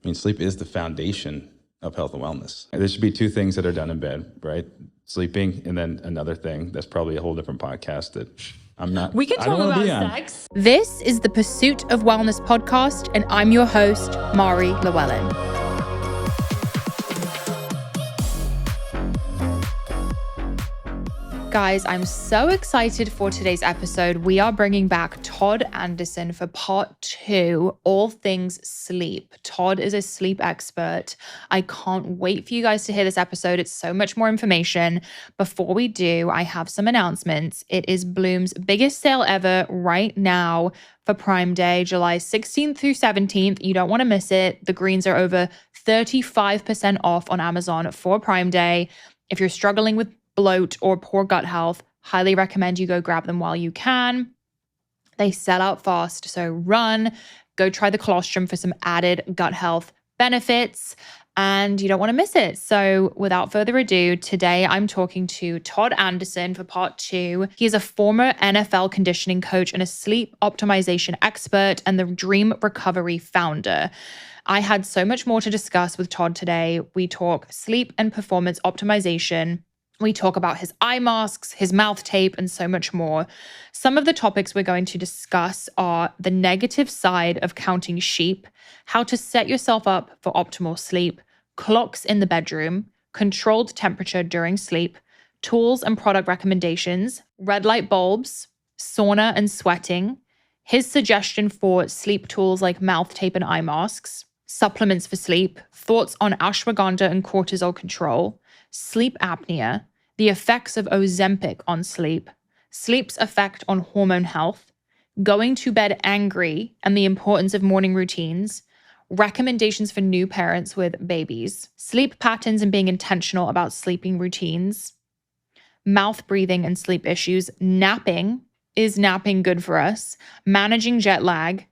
I mean, sleep is the foundation of health and wellness. There should be two things that are done in bed, right? Sleeping, and then another thing that's probably a whole different podcast that I'm not. We can talk about sex. This is the Pursuit of Wellness podcast, and I'm your host, Mari Llewellyn. Guys, I'm so excited for today's episode. We are bringing back Todd Anderson for part 2, all things sleep. Todd is a sleep expert. I can't wait for you guys to hear this episode. It's so much more information. Before we do, I have some announcements. It is Bloom's biggest sale ever right now for Prime Day, July 16th through 17th. You don't want to miss it. The greens are over 35% off on Amazon for Prime Day. If you're struggling with bloat or poor gut health, highly recommend you go grab them while you can. They sell out fast, so run, go try the colostrum for some added gut health benefits, and you don't want to miss it. So without further ado, today I'm talking to Todd Anderson for part 2. He is a former NFL conditioning coach and a sleep optimization expert and the Dream Recovery founder. I had so much more to discuss with Todd today. We talk sleep and performance optimization. We talk about his eye masks, his mouth tape, and so much more. Some of the topics we're going to discuss are the negative side of counting sheep, how to set yourself up for optimal sleep, clocks in the bedroom, controlled temperature during sleep, tools and product recommendations, red light bulbs, sauna and sweating, his suggestion for sleep tools like mouth tape and eye masks, supplements for sleep, thoughts on ashwagandha and cortisol control, sleep apnea, the effects of Ozempic on sleep, sleep's effect on hormone health, going to bed angry and the importance of morning routines, recommendations for new parents with babies, sleep patterns and being intentional about sleeping routines, mouth breathing and sleep issues, napping, is napping good for us, managing jet lag,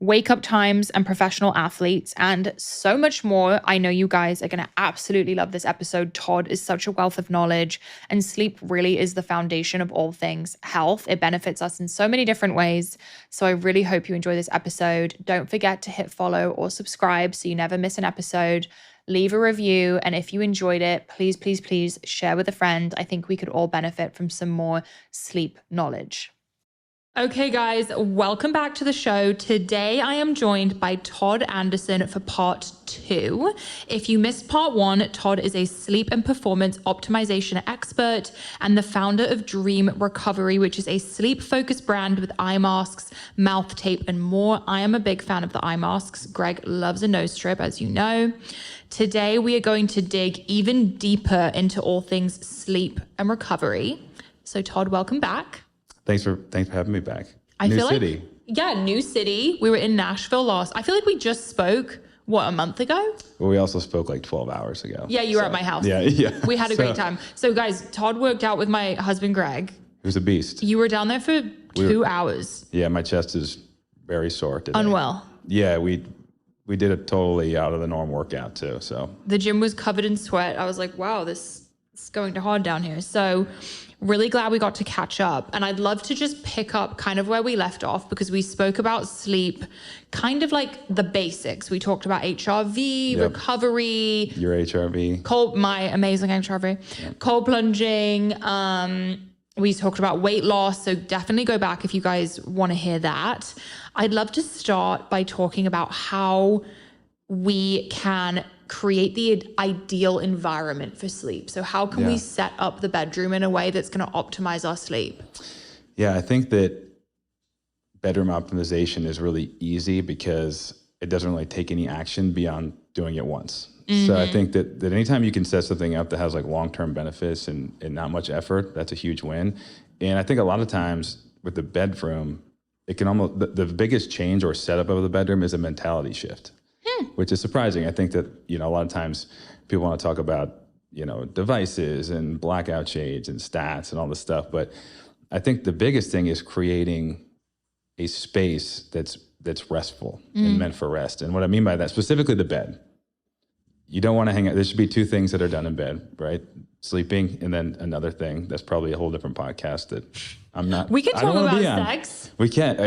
wake up times and professional athletes, and so much more. I know you guys are going to absolutely love this episode. Todd is such a wealth of knowledge, and sleep really is the foundation of all things health. It benefits us in so many different ways. So I really hope you enjoy this episode. Don't forget to hit follow or subscribe so you never miss an episode. Leave a review, and if you enjoyed it, please, please, please share with a friend. I think we could all benefit from some more sleep knowledge. Okay, guys, welcome back to the show. Today, I am joined by Todd Anderson for part 2. If you missed part 1, Todd is a sleep and performance optimization expert and the founder of Dream Recovery, which is a sleep-focused brand with eye masks, mouth tape, and more. I am a big fan of the eye masks. Greg loves a nose strip, as you know. Today, we are going to dig even deeper into all things sleep and recovery. So, Todd, welcome back. Thanks for having me back. New city. New city. We were in Nashville I feel like we just spoke, a month ago? Well, we also spoke like 12 hours ago. Yeah, you were at my house. Yeah. We had a great time. So guys, Todd worked out with my husband, Greg. He was a beast. You were down there for 2 hours. Yeah, my chest is very sore today. Unwell. Yeah, we did a totally out of the norm workout too. So the gym was covered in sweat. I was like, wow, this is going to hard down here. So really glad we got to catch up. And I'd love to just pick up kind of where we left off because we spoke about sleep, kind of like the basics. We talked about HRV, recovery. Your HRV. My amazing HRV. Yep. Cold plunging. We talked about weight loss. So definitely go back if you guys want to hear that. I'd love to start by talking about how we can create the ideal environment for sleep. So how can we set up the bedroom in a way that's going to optimize our sleep? Yeah, I think that bedroom optimization is really easy because it doesn't really take any action beyond doing it once. Mm-hmm. So I think that anytime you can set something up that has like long-term benefits and not much effort, that's a huge win. And I think a lot of times with the bedroom, it can almost, the biggest change or setup of the bedroom is a mentality shift. Which is surprising. I think that, a lot of times people want to talk about, devices and blackout shades and stats and all this stuff. But I think the biggest thing is creating a space that's restful and meant for rest. And what I mean by that, specifically the bed. You don't want to hang out. There should be two things that are done in bed, right? sleeping. And then another thing that's probably a whole different podcast that I'm not. We can I don't talk wanna be about on. sex. We can't.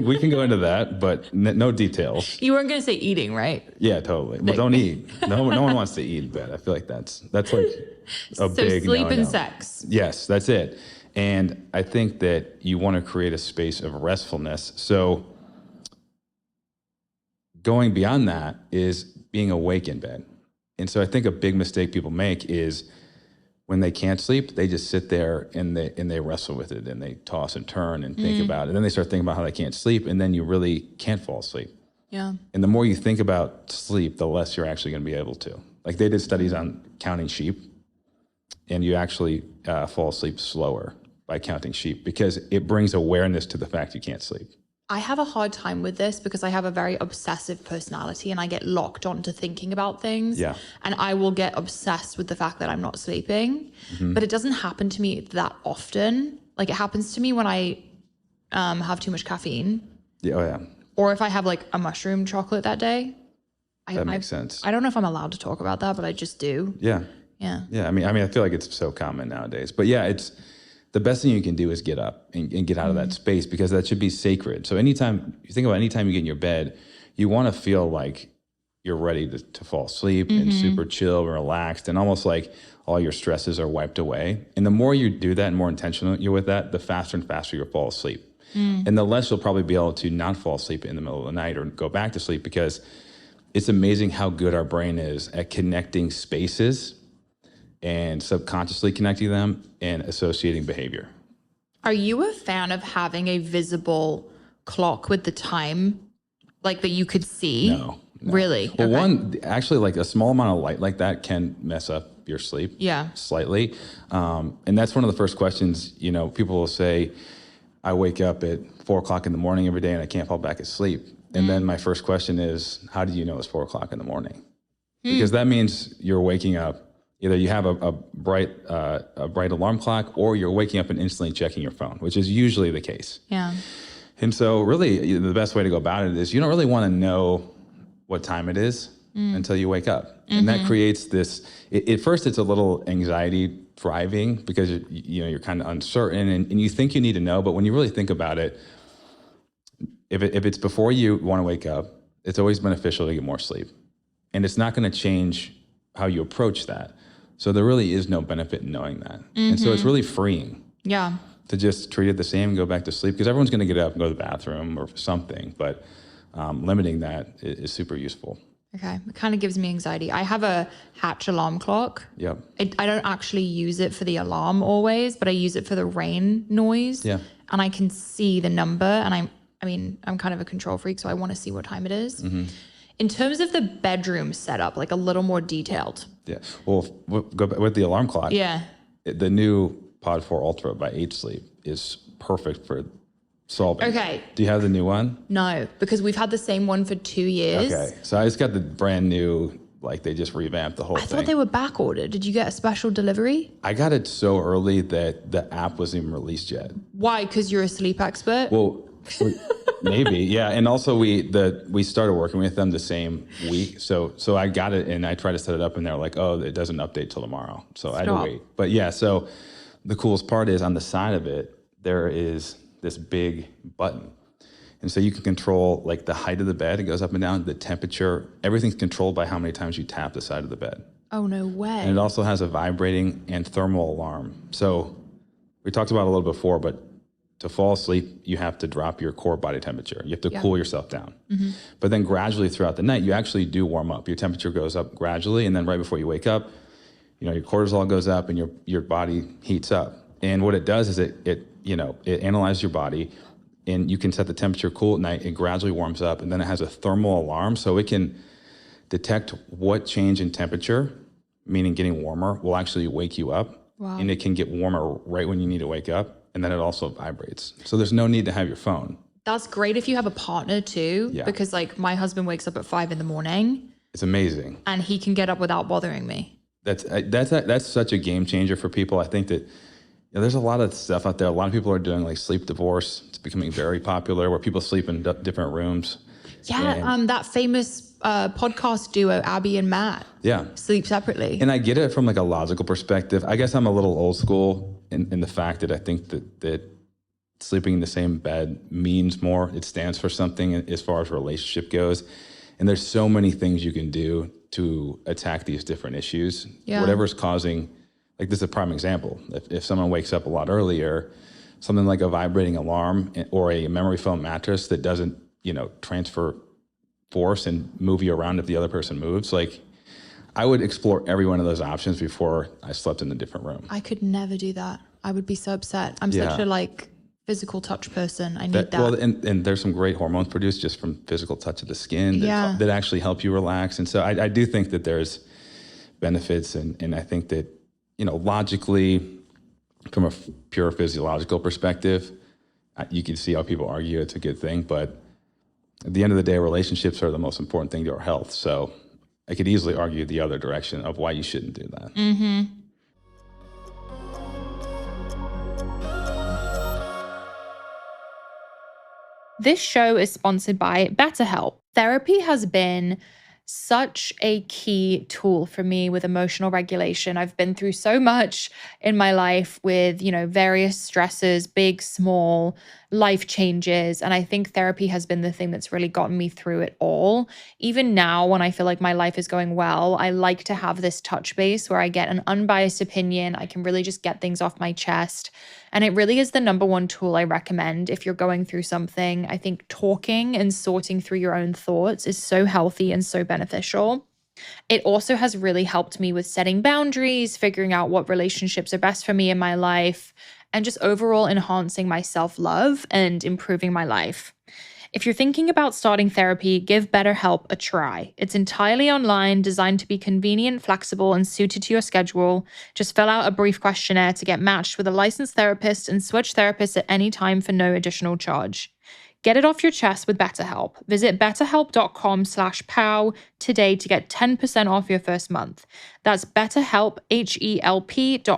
We can go into that, but no details. You weren't going to say eating, right? Yeah, totally. But don't eat. No one wants to eat in bed. I feel like that's like a So big sleep no-no. and sex. Yes, that's it. And I think that you want to create a space of restfulness. So going beyond that is being awake in bed. And so I think a big mistake people make is when they can't sleep, they just sit there and they wrestle with it and they toss and turn and think about it. And then they start thinking about how they can't sleep, and then you really can't fall asleep. Yeah. And the more you think about sleep, the less you're actually going to be able to. Like they did studies on counting sheep, and you actually fall asleep slower by counting sheep because it brings awareness to the fact you can't sleep. I have a hard time with this because I have a very obsessive personality and I get locked onto thinking about things. Yeah. And I will get obsessed with the fact that I'm not sleeping. But it doesn't happen to me that often. Like it happens to me when I have too much caffeine. Yeah, oh yeah. Or if I have like a mushroom chocolate that day. That makes sense. I don't know if I'm allowed to talk about that, but I just do. Yeah. Yeah. Yeah. I mean, I feel like it's so common nowadays. But yeah, it's the best thing you can do is get up and get out of that space, because that should be sacred. So anytime you think about anytime you get in your bed, you want to feel like you're ready to fall asleep and super chill and relaxed, and almost like all your stresses are wiped away. And the more you do that and more intentional you're with that, the faster and faster you'll fall asleep. And the less you'll probably be able to not fall asleep in the middle of the night or go back to sleep, because it's amazing how good our brain is at connecting spaces and subconsciously connecting them and associating behavior. Are you a fan of having a visible clock with the time, like that you could see? No. Really? Well, Okay. actually, like a small amount of light like that can mess up your sleep. Yeah. Slightly. And that's one of the first questions, people will say, I wake up at 4:00 in the morning every day and I can't fall back asleep. And then my first question is, how do you know it's 4:00 in the morning? Because that means you're waking up. Either you have a bright alarm clock, or you're waking up and instantly checking your phone, which is usually the case. Yeah. And so really the best way to go about it is you don't really want to know what time it is until you wake up. And that creates this, at first it's a little anxiety driving because you're kind of uncertain and you think you need to know, but when you really think about it, if it's before you want to wake up, it's always beneficial to get more sleep. And it's not going to change how you approach that. So there really is no benefit in knowing that. And so it's really freeing. Yeah. To just treat it the same and go back to sleep, because everyone's going to get up and go to the bathroom or something, but limiting that is super useful. Okay. It kind of gives me anxiety. I have a Hatch alarm clock. Yep. I don't actually use it for the alarm always, but I use it for the rain noise. Yeah. And I can see the number, and I'm kind of a control freak, so I want to see what time it is. In terms of the bedroom setup, like a little more detailed. Yeah. Well, go back with the alarm clock. Yeah. The new Pod 4 Ultra by 8 Sleep is perfect for solving. Okay. Do you have the new one? No, because we've had the same one for 2 years. Okay. So I just got the brand new, like they just revamped the whole I thing. thought they were back ordered. Did you get a special delivery? I got it so early that the app wasn't even released yet. Why? Because you're a sleep expert? Well, maybe, yeah. And also we started working with them the same week. So I got it and I tried to set it up and they're like, oh, it doesn't update till tomorrow. So I had to wait. But yeah, so the coolest part is on the side of it, there is this big button. And so you can control like the height of the bed. It goes up and down, the temperature, everything's controlled by how many times you tap the side of the bed. Oh, no way. And it also has a vibrating and thermal alarm. So we talked about it a little before, but to fall asleep, you have to drop your core body temperature. You have to cool yourself down. But then gradually throughout the night, you actually do warm up. Your temperature goes up gradually. And then right before you wake up, your cortisol goes up and your body heats up. And what it does is it analyzes your body, and you can set the temperature cool at night. It gradually warms up, and then it has a thermal alarm. So it can detect what change in temperature, meaning getting warmer, will actually wake you up. Wow. And it can get warmer right when you need to wake up. And then it also vibrates. So there's no need to have your phone. That's great if you have a partner too, because like my husband wakes up at 5 a.m. It's amazing. and he can get up without bothering me. That's such a game changer for people. I think that there's a lot of stuff out there. A lot of people are doing like sleep divorce. It's becoming very popular where people sleep in different rooms. Yeah. That famous podcast duo, Abby and Matt, sleep separately. And I get it from like a logical perspective. I guess I'm a little old school in the fact that I think that sleeping in the same bed means more. It stands for something as far as relationship goes. And there's so many things you can do to attack these different issues. Whatever's causing, like this is a prime example. If someone wakes up a lot earlier, something like a vibrating alarm or a memory foam mattress that doesn't, transfer force and move you around if the other person moves, like I would explore every one of those options before I slept in a different room. I could never do that. I would be so upset. I'm such a physical touch person. I need that. Well, and there's some great hormones produced just from physical touch of the skin that actually help you relax. And so I do think that there's benefits. And I think that, logically, from a pure physiological perspective, you can see how people argue it's a good thing. But at the end of the day, relationships are the most important thing to our health. So I could easily argue the other direction of why you shouldn't do that. Mm-hmm. This show is sponsored by BetterHelp. Therapy has been such a key tool for me with emotional regulation. I've been through so much in my life with, various stresses, big, small, life changes. And I think therapy has been the thing that's really gotten me through it all. Even now, when I feel like my life is going well, I like to have this touch base where I get an unbiased opinion. I can really just get things off my chest. And it really is the number one tool I recommend if you're going through something. I think talking and sorting through your own thoughts is so healthy and so beneficial. It also has really helped me with setting boundaries, figuring out what relationships are best for me in my life, and just overall enhancing my self-love and improving my life. If you're thinking about starting therapy, give BetterHelp a try. It's entirely online, designed to be convenient, flexible, and suited to your schedule. Just fill out a brief questionnaire to get matched with a licensed therapist and switch therapists at any time for no additional charge. Get it off your chest with BetterHelp. Visit betterhelp.com/pow today to get 10% off your first month. That's BetterHelp, HELP.com/pow.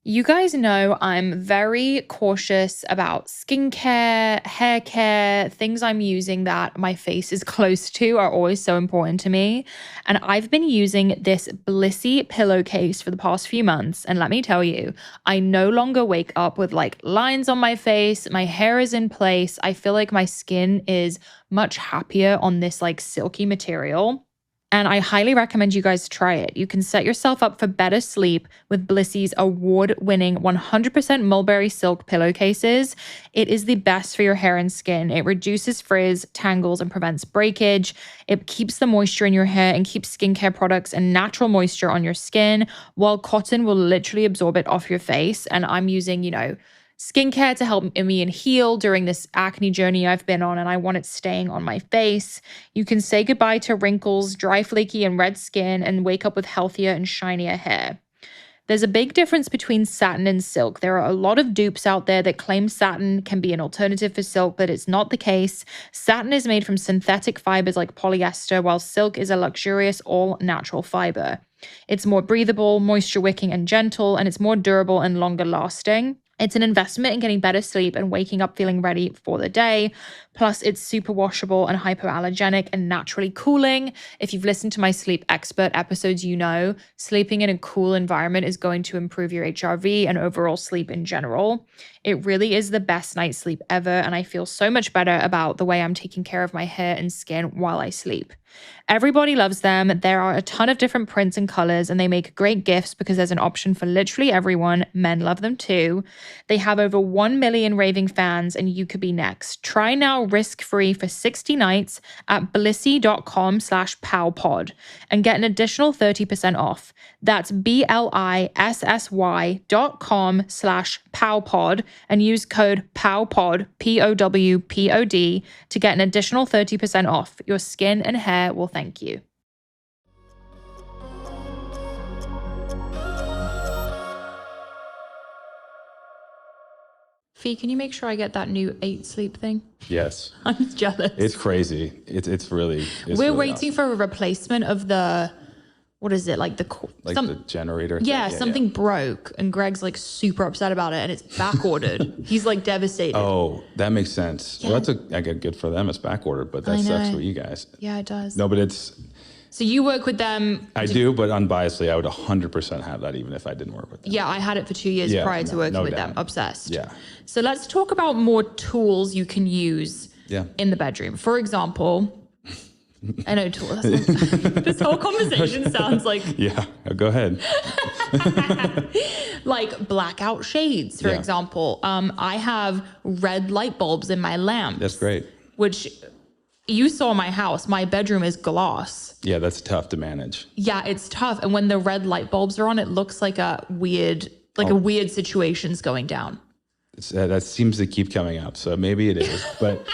You guys know I'm very cautious about skincare, hair care, things I'm using that my face is close to are always so important to me. And I've been using this Blissy pillowcase for the past few months. And let me tell you, I no longer wake up with lines on my face. My hair is in place. I feel like my skin is much happier on this silky material. And I highly recommend you guys try it. You can set yourself up for better sleep with Blissy's award-winning 100% mulberry silk pillowcases. It is the best for your hair and skin. It reduces frizz, tangles, and prevents breakage. It keeps the moisture in your hair and keeps skincare products and natural moisture on your skin, while cotton will literally absorb it off your face. And I'm using, skincare to help me and heal during this acne journey I've been on, and I want it staying on my face. You can say goodbye to wrinkles, dry, flaky, and red skin, and wake up with healthier and shinier hair. There's a big difference between satin and silk. There are a lot of dupes out there that claim satin can be an alternative for silk, but it's not the case. Satin is made from synthetic fibers like polyester, while silk is a luxurious all-natural fiber. It's more breathable, moisture-wicking, and gentle, and it's more durable and longer lasting. It's an investment in getting better sleep and waking up feeling ready for the day. Plus, it's super washable and hypoallergenic and naturally cooling. If you've listened to my sleep expert episodes, sleeping in a cool environment is going to improve your HRV and overall sleep in general. It really is the best night's sleep ever, and I feel so much better about the way I'm taking care of my hair and skin while I sleep. Everybody loves them. There are a ton of different prints and colors, and they make great gifts because there's an option for literally everyone. Men love them too. They have over 1 million raving fans, and you could be next. Try now risk-free for 60 nights at blissy.com/powpod and get an additional 30% off. That's blissy.com/powpod and use code POWPOD, POWPOD, to get an additional 30% off. Your skin and hair will thank you. Fee, can you make sure I get that new 8 sleep thing? Yes. I'm jealous. It's crazy. We're waiting for a replacement of the what is it? Like the generator. Yeah, something broke, and Greg's like super upset about it, and it's back ordered. He's like devastated. Oh, that makes sense. Yeah. Well, good for them. It's back ordered, but that sucks for you guys. Yeah, it does. No, but it's. So you work with them. I do, but unbiasedly, I would 100% have that even if I didn't work with them. Yeah, I had it for 2 years prior to working with them. Obsessed. Yeah. So let's talk about more tools you can use in the bedroom. For example, I know tools. This whole conversation sounds like... Yeah, go ahead. Like blackout shades, for example. I have red light bulbs in my lamps. That's great. Which... You saw my house. My bedroom is glass. Yeah, that's tough to manage. Yeah, it's tough. And when the red light bulbs are on, it looks like a weird situation's going down. That seems to keep coming up. So maybe it is. But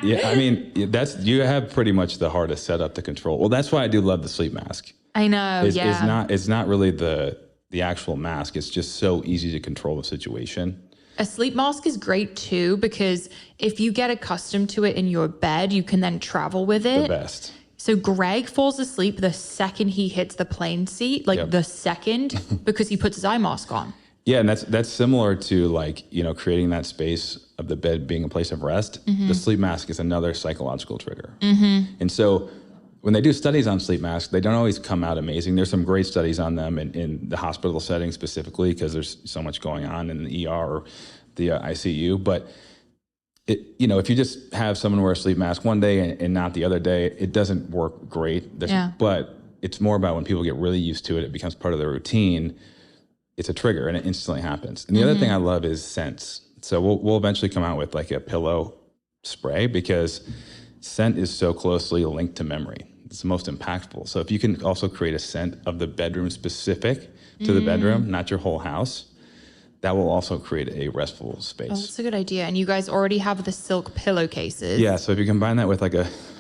yeah, I mean, you have pretty much the hardest setup to control. Well, that's why I do love the sleep mask. I know. It's not really the actual mask. It's just so easy to control the situation. A sleep mask is great too, because if you get accustomed to it in your bed, you can then travel with it. The best. So Greg falls asleep the second he hits the plane seat, the second, because he puts his eye mask on. Yeah, and that's similar to like, creating that space of the bed being a place of rest. Mm-hmm. The sleep mask is another psychological trigger. Mm-hmm. And so when they do studies on sleep masks, they don't always come out amazing. There's some great studies on them in the hospital setting specifically, because there's so much going on in the ER or the ICU. But if you just have someone wear a sleep mask one day and not the other day, it doesn't work great. But it's more about when people get really used to it, it becomes part of their routine. It's a trigger and it instantly happens. And the other thing I love is scents. So we'll eventually come out with like a pillow spray, because scent is so closely linked to memory. It's the most impactful. So if you can also create a scent of the bedroom specific to the bedroom, not your whole house, that will also create a restful space. Oh, that's a good idea. And you guys already have the silk pillowcases. Yeah. So if you combine that with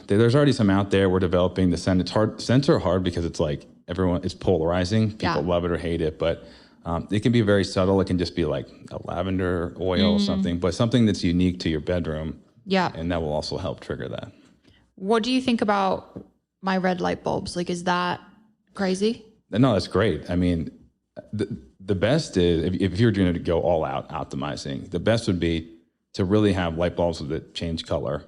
there's already some out there. We're developing the scent. It's hard. Scents are hard because it's like it's polarizing. People love it or hate it, but it can be very subtle. It can just be like a lavender oil or something, but something that's unique to your bedroom. Yeah. And that will also help trigger that. What do you think about my red light bulbs? Like, is that crazy? No, that's great. I mean, the best is, if you're going to go all out optimizing, the best would be to really have light bulbs that change color.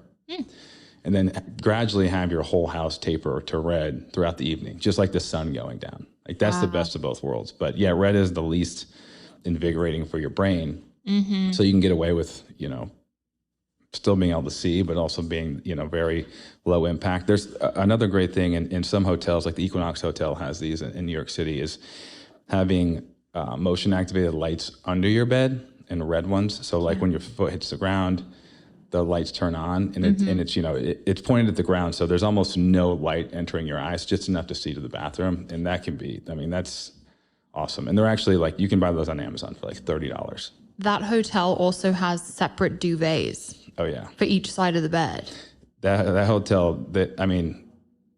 And then gradually have your whole house taper to red throughout the evening, just like the sun going down. Like that's the best of both worlds. But yeah, red is the least invigorating for your brain. Mm-hmm. So you can get away with, still being able to see, but also being, very low impact. There's another great thing in some hotels, like the Equinox Hotel has these in New York City, is having motion activated lights under your bed and red ones. So like when your foot hits the ground, the lights turn on and it's pointed at the ground. So there's almost no light entering your eyes, just enough to see to the bathroom. And that can be, that's awesome. And they're actually you can buy those on Amazon for like $30. That hotel also has separate duvets. Oh yeah. For each side of the bed. That hotel,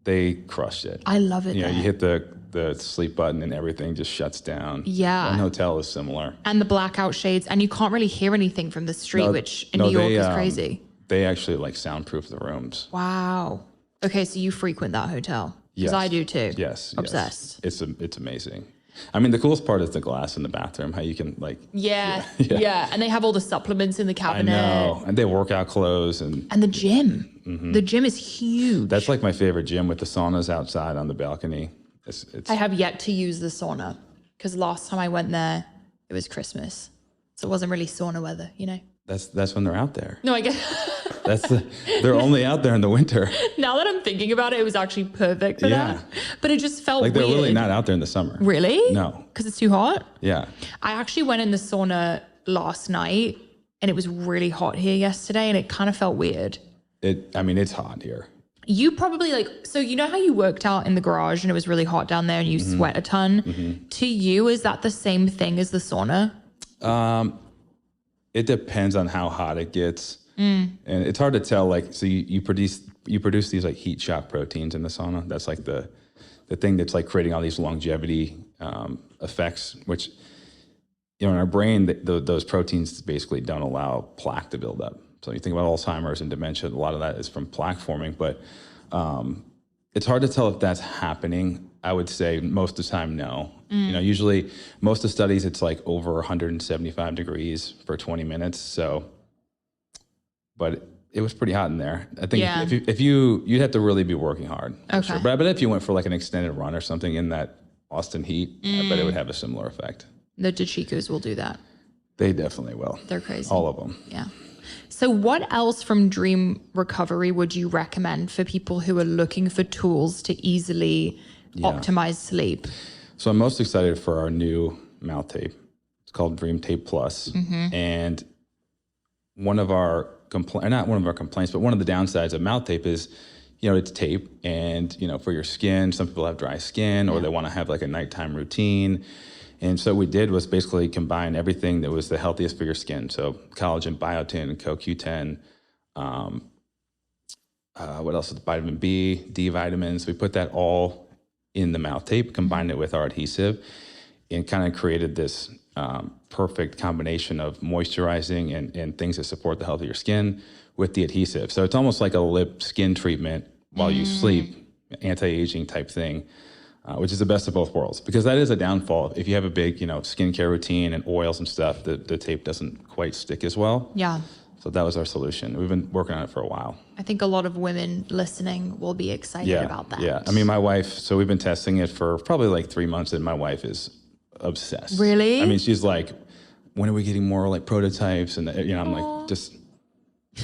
they crushed it. I love it. You hit the sleep button and everything just shuts down. Yeah. One hotel is similar. And the blackout shades, and you can't really hear anything from the street, which in New York is crazy. They actually soundproof the rooms. Wow. Okay, so you frequent that hotel? Because I do too. Yes. Obsessed. Yes. It's amazing. I mean, the coolest part is the glass in the bathroom, how you can Yeah. And they have all the supplements in the cabinet. I know. And they have workout clothes and the gym. Mm-hmm. The gym is huge. That's like my favorite gym, with the saunas outside on the balcony. I have yet to use the sauna, because last time I went there, it was Christmas. So it wasn't really sauna weather, That's when they're out there. No, I guess. They're only out there in the winter. Now that I'm thinking about it, it was actually perfect for that. But it just felt they're really not out there in the summer. Really? No. Because it's too hot? Yeah. I actually went in the sauna last night, and it was really hot here yesterday, and it kind of felt weird. It's hot here. You probably so you know how you worked out in the garage and it was really hot down there and you sweat a ton? Mm-hmm. To you, is that the same thing as the sauna? It depends on how hot it gets. And it's hard to tell, so you produce these heat shock proteins in the sauna. That's the thing that's creating all these longevity effects, which, in our brain, those proteins basically don't allow plaque to build up. So you think about Alzheimer's and dementia, a lot of that is from plaque forming, but it's hard to tell if that's happening I would say most of the time, no. Usually most of the studies, it's like over 175 degrees for 20 minutes. So, but it was pretty hot in there. I think if you'd have to really be working hard. Okay. Sure. But I bet if you went for like an extended run or something in that Austin heat, I bet it would have a similar effect. The Tachikos will do that. They definitely will. They're crazy. All of them. Yeah. So what else from Dream Recovery would you recommend for people who are looking for tools to easily optimize sleep? So I'm most excited for our new mouth tape. It's called Dream Tape Plus. And one of our not one of our complaints, but one of the downsides of mouth tape is, it's tape, and, for your skin, some people have dry skin or they want to have like a nighttime routine. And so what we did was basically combine everything that was the healthiest for your skin. So collagen, biotin, CoQ10, what else is vitamin B, D vitamins. We put that all in the mouth tape, combined it with our adhesive, and kind of created this perfect combination of moisturizing and things that support the health of your skin with the adhesive. So it's almost like a lip skin treatment while you sleep, anti-aging type thing, which is the best of both worlds, because that is a downfall. If you have a big, skincare routine and oils and stuff, the tape doesn't quite stick as well. Yeah. So that was our solution. We've been working on it for a while. I think a lot of women listening will be excited about that. Yeah. I mean, my wife, so we've been testing it for probably like 3 months, and my wife is obsessed. Really? I mean, she's like, when are we getting more like prototypes? And, I'm like, just,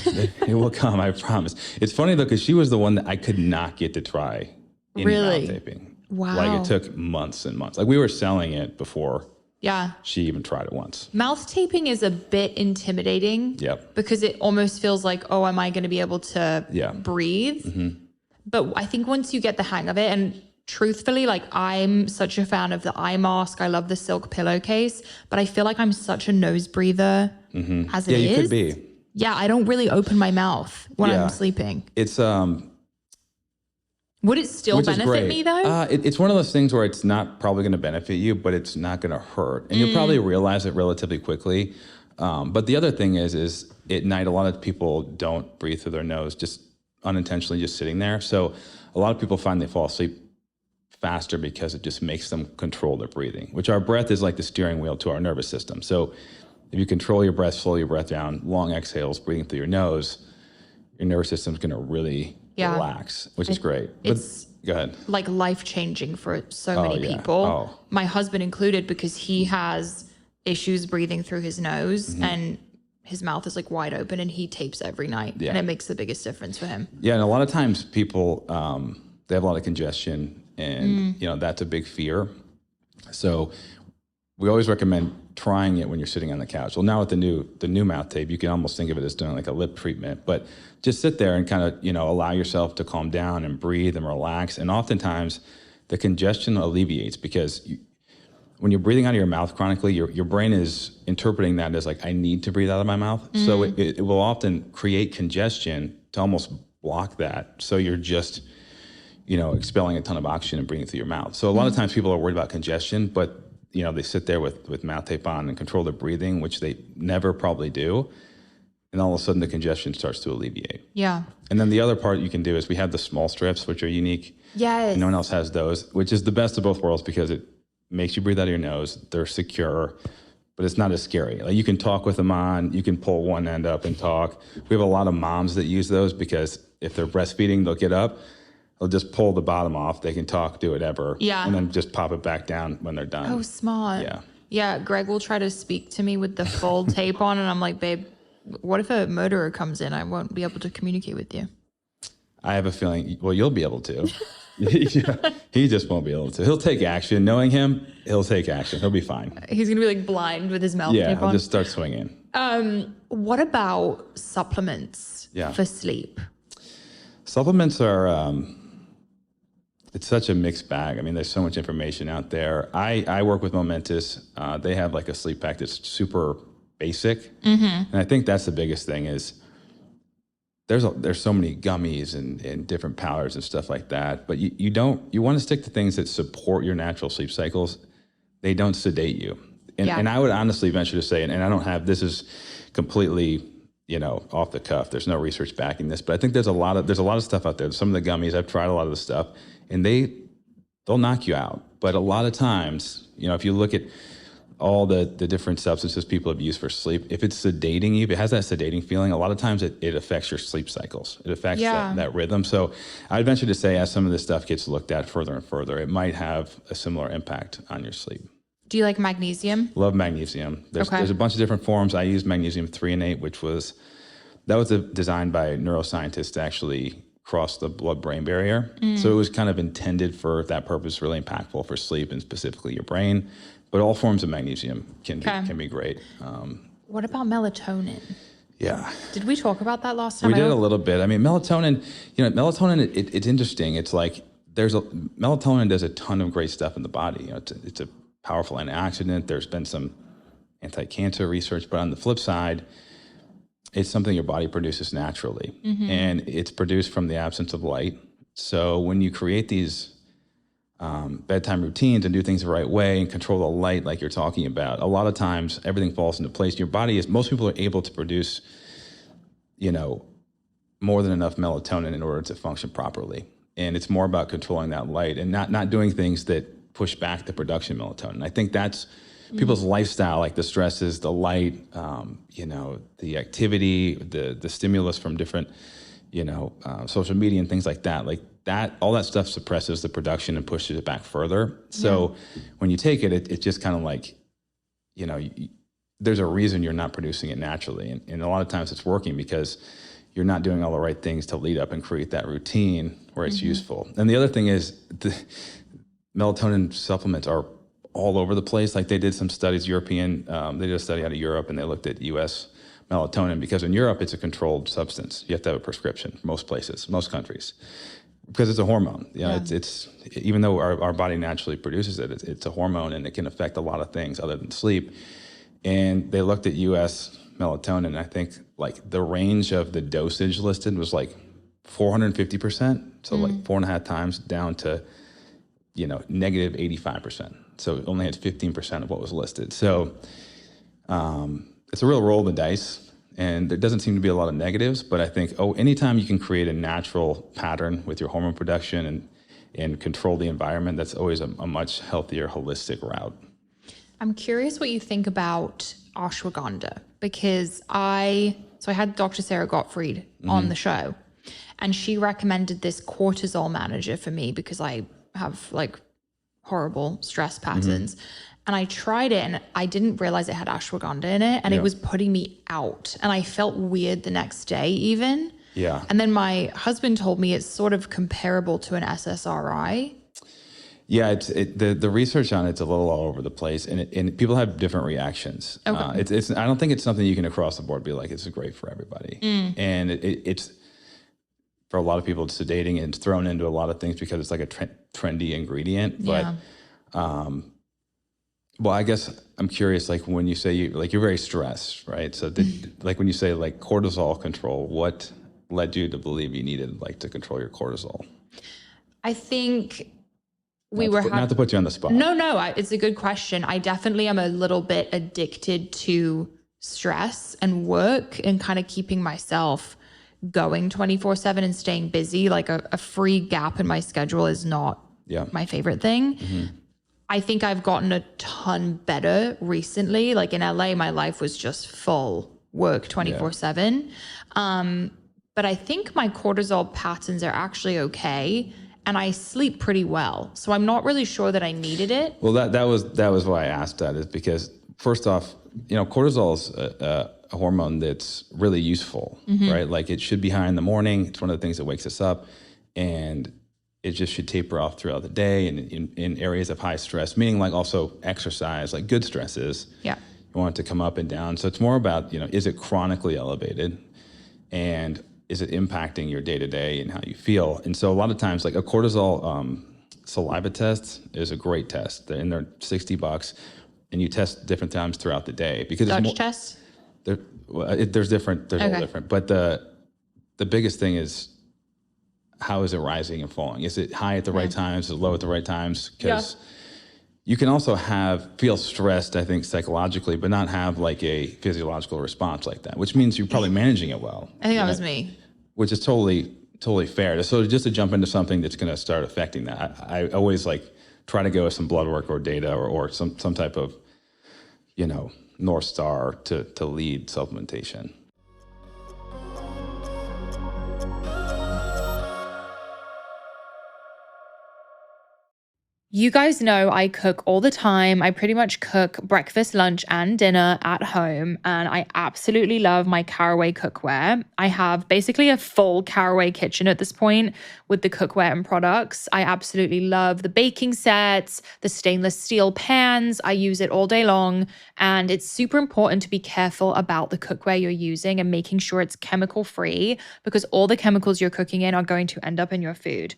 it will come, I promise. It's funny though, because she was the one that I could not get to try any mouth taping. Wow. Like it took months and months. Like we were selling it before Yeah. she even tried it once. Mouth taping is a bit intimidating. Yep. Because it almost feels like, oh, am I going to be able to breathe? Mm-hmm. But I think once you get the hang of it, and truthfully, like I'm such a fan of the eye mask. I love the silk pillowcase, but I feel like I'm such a nose breather as it is. Yeah, you could be. Yeah, I don't really open my mouth when I'm sleeping. It's would it still benefit me though? It's one of those things where it's not probably going to benefit you, but it's not going to hurt, and you'll probably realize it relatively quickly. But the other thing is at night, a lot of people don't breathe through their nose, just unintentionally, just sitting there. So a lot of people find they fall asleep faster because it just makes them control their breathing, which our breath is like the steering wheel to our nervous system. So if you control your breath, slow your breath down, long exhales, breathing through your nose, your nervous system's going to really relax, which is great. It's go ahead. Like life-changing for so many people, my husband included, because he has issues breathing through his nose and his mouth is like wide open, and he tapes every night and it makes the biggest difference for him. Yeah. And a lot of times people, they have a lot of congestion, and that's a big fear. So we always recommend trying it when you're sitting on the couch. Well, now with the new mouth tape, you can almost think of it as doing like a lip treatment, but just sit there and kind of, allow yourself to calm down and breathe and relax. And oftentimes the congestion alleviates, because when you're breathing out of your mouth chronically, your brain is interpreting that as like, I need to breathe out of my mouth. So it will often create congestion to almost block that. So you're just, expelling a ton of oxygen and breathing through your mouth. So a lot of times people are worried about congestion, but they sit there with mouth tape on and control their breathing, which they never probably do. And all of a sudden the congestion starts to alleviate. Yeah. And then the other part you can do is we have the small strips, which are unique. Yes. No one else has those, which is the best of both worlds, because it makes you breathe out of your nose. They're secure, but it's not as scary. Like you can talk with them on, you can pull one end up and talk. We have a lot of moms that use those, because if they're breastfeeding, they'll get up, they'll just pull the bottom off. They can talk, do whatever. Yeah. And then just pop it back down when they're done. Oh, smart. Yeah. Yeah. Greg will try to speak to me with the full tape on, and I'm like, babe, what if a murderer comes in? I won't be able to communicate with you. I have a feeling, well, you'll be able to. He just won't be able to. He'll take action. Knowing him, he'll take action. He'll be fine. He's going to be like blind with his mouth tape on. Yeah, he'll just start swinging. What about supplements for sleep? Supplements are, it's such a mixed bag. I mean, there's so much information out there. I work with Momentous. They have like a sleep pack that's super basic. And I think that's the biggest thing is there's so many gummies and different powders and stuff like that. But you want to stick to things that support your natural sleep cycles. They don't sedate you. And I would honestly venture to say, and I don't have, this is completely, off the cuff. There's no research backing this, but I think there's a lot of stuff out there. Some of the gummies, I've tried a lot of the stuff, and they they'll knock you out. But a lot of times, if you look at all the different substances people have used for sleep, if it's sedating you, if it has that sedating feeling, a lot of times it affects your sleep cycles. It affects that rhythm. So I'd venture to say, as some of this stuff gets looked at further and further, it might have a similar impact on your sleep. Do you like magnesium? Love magnesium. There's a bunch of different forms. I use magnesium threonate, which was designed by neuroscientists to actually cross the blood-brain barrier. So it was kind of intended for that purpose, really impactful for sleep and specifically your brain. But all forms of magnesium can be great. What about melatonin? Yeah. Did we talk about that last time? We did a little bit. I mean, melatonin, it's interesting. It's like melatonin does a ton of great stuff in the body. It's a powerful antioxidant. There's been some anti-cancer research, but on the flip side, it's something your body produces naturally. And it's produced from the absence of light. So when you create these bedtime routines and do things the right way and control the light like you're talking about, a lot of times everything falls into place. Most people are able to produce, more than enough melatonin in order to function properly. And it's more about controlling that light and not doing things that push back the production of melatonin. I think that's people's lifestyle, like the stresses, the light, the activity, the stimulus from different, social media and things like that. Like that, all that stuff suppresses the production and pushes it back further. So when you take it, it's just kind of like, there's a reason you're not producing it naturally. And a lot of times it's working because you're not doing all the right things to lead up and create that routine where it's useful. And the other thing is the melatonin supplements are all over the place. Like they did some studies, they did a study out of Europe and they looked at US melatonin, because in Europe, it's a controlled substance. You have to have a prescription, most places, most countries, because it's a hormone. It's even though our body naturally produces it, it's a hormone and it can affect a lot of things other than sleep. And they looked at US melatonin. I think like the range of the dosage listed was like 450%. So like 4.5 times down to, negative 85%. So it only had 15% of what was listed. So it's a real roll of the dice, and there doesn't seem to be a lot of negatives, but I think, anytime you can create a natural pattern with your hormone production and control the environment, that's always a much healthier, holistic route. I'm curious what you think about ashwagandha, because I had Dr. Sarah Gottfried on the show, and she recommended this cortisol manager for me because I have like horrible stress patterns. And I tried it and I didn't realize it had ashwagandha in it, and it was putting me out. And I felt weird the next day even. Yeah. And then my husband told me it's sort of comparable to an SSRI. Yeah, the research on it's a little all over the place, and people have different reactions. Okay. I don't think it's something you can across the board be like, it's great for everybody. And it's, for a lot of people, it's sedating and it's thrown into a lot of things because it's like a trendy ingredient. But, well, I guess I'm curious, like when you say you're very stressed, right? So like when you say like cortisol control, what led you to believe you needed like to control your cortisol? I think not to put you on the spot. No, it's a good question. I definitely am a little bit addicted to stress and work and kind of keeping myself going 24/7 and staying busy. Like a free gap in my schedule is not my favorite thing. I think I've gotten a ton better recently. Like in LA, my life was just full work 24/7. But I think my cortisol patterns are actually okay. And I sleep pretty well. So I'm not really sure that I needed it. Well, that was why I asked that, is because first off, cortisol is a hormone that's really useful, right? Like it should be high in the morning. It's one of the things that wakes us up, and it just should taper off throughout the day and in areas of high stress, meaning like also exercise, like good stresses. Yeah. You want it to come up and down. So it's more about, is it chronically elevated, and is it impacting your day-to-day and how you feel? And so a lot of times, like a cortisol saliva test is a great test. And they're $60, and you test different times throughout the day. Because Dutch tests? There's different, all different. But the biggest thing is, how is it rising and falling? Is it high at the right times? Is it low at the right times? Because you can also feel stressed, I think, psychologically, but not have like a physiological response like that, which means you're probably managing it well. I think that was me. Which is totally fair. So just to jump into something that's going to start affecting that, I always like try to go with some blood work or data or some type of, North Star to lead supplementation. You guys know I cook all the time. I pretty much cook breakfast, lunch, and dinner at home, and I absolutely love my Caraway cookware. I have basically a full Caraway kitchen at this point with the cookware and products. I absolutely love the baking sets, the stainless steel pans. I use it all day long, and it's super important to be careful about the cookware you're using and making sure it's chemical free, because all the chemicals you're cooking in are going to end up in your food.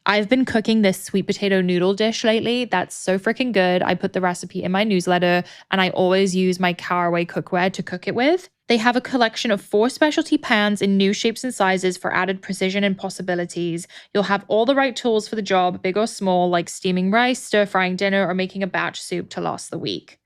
I've been cooking this sweet potato noodle dish lately. That's so freaking good. I put the recipe in my newsletter, and I always use my Caraway cookware to cook it with. They have a collection of 4 specialty pans in new shapes and sizes for added precision and possibilities. You'll have all the right tools for the job, big or small, like steaming rice, stir-frying dinner, or making a batch soup to last the week.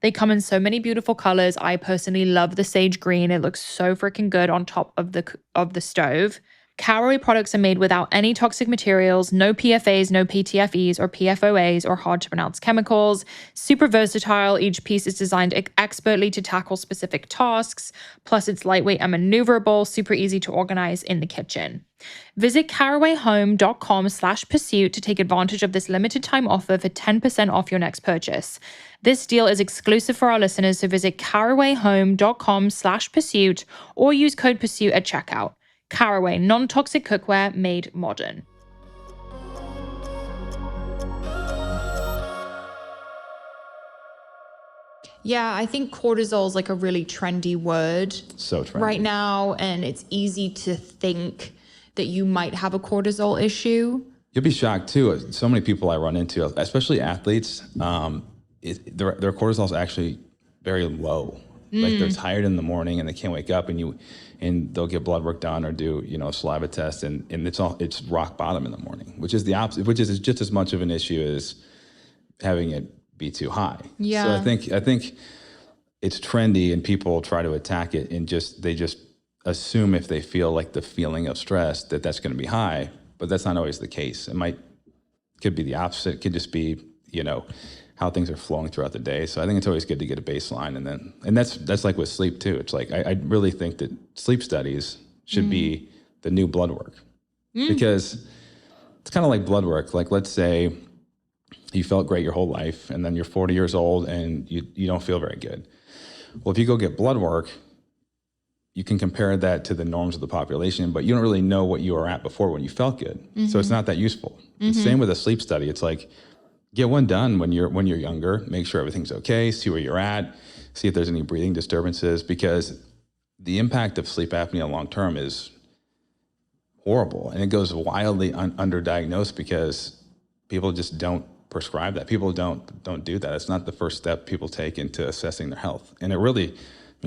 They come in so many beautiful colors. I personally love the sage green. It looks so freaking good on top of the stove. Caraway products are made without any toxic materials, no PFAs, no PTFEs or PFOAs or hard to pronounce chemicals. Super versatile. Each piece is designed expertly to tackle specific tasks. Plus, it's lightweight and maneuverable, super easy to organize in the kitchen. Visit carawayhome.com/pursuit to take advantage of this limited time offer for 10% off your next purchase. This deal is exclusive for our listeners, so visit carawayhome.com/pursuit or use code pursuit at checkout. Caraway, non-toxic cookware made modern. Yeah, I think cortisol is like a really trendy word So trendy right now, and it's easy to think that you might have a cortisol issue. You'll be shocked too. So many people I run into, especially athletes, their cortisol is actually very low. Like they're tired in the morning and they can't wake up, and they'll get blood work done or do a saliva test, and it's rock bottom in the morning, which is the opposite, which is just as much of an issue as having it be too high. Yeah. So I think it's trendy, and people try to attack it, and they just assume if they feel like the feeling of stress that's going to be high, but that's not always the case. Could be the opposite. It could just be how things are flowing throughout the day. So I think it's always good to get a baseline, and that's like with sleep too. It's like I really think that sleep studies should be the new blood work, because it's kind of like blood work. Like, let's say you felt great your whole life, and then you're 40 years old and you don't feel very good. Well, if you go get blood work, you can compare that to the norms of the population, but you don't really know what you were at before when you felt good. So it's not that useful. The same with a sleep study. It's like, get one done when you're younger, make sure everything's okay, see where you're at, see if there's any breathing disturbances, because the impact of sleep apnea long-term is horrible. And it goes wildly underdiagnosed because people just don't prescribe that. People don't do that. It's not the first step people take into assessing their health. And it really,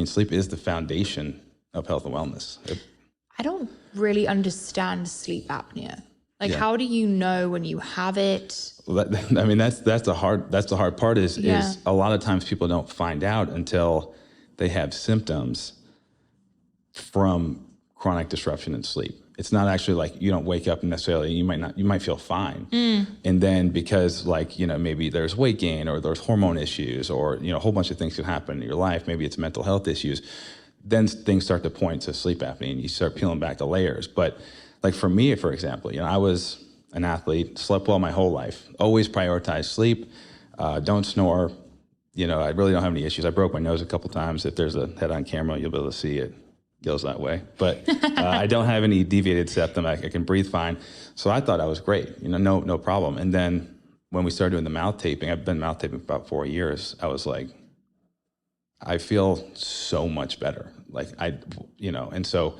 sleep is the foundation of health and wellness. I don't really understand sleep apnea. Like, how do you know when you have it? Well, that's the hard part is a lot of times people don't find out until they have symptoms from chronic disruption in sleep. It's not actually like you don't wake up necessarily, you might feel fine. And then because maybe there's weight gain or there's hormone issues or, a whole bunch of things can happen in your life. Maybe it's mental health issues. Then things start to point to sleep apnea and you start peeling back the layers. But like for me, for example, I was an athlete, slept well my whole life, always prioritized sleep, don't snore. I really don't have any issues. I broke my nose a couple times. If there's a head on camera, you'll be able to see it goes that way. But I don't have any deviated septum. I can breathe fine. So I thought I was great, no problem. And then when we started doing the mouth taping, I've been mouth taping for about 4 years. I was like, I feel so much better. And so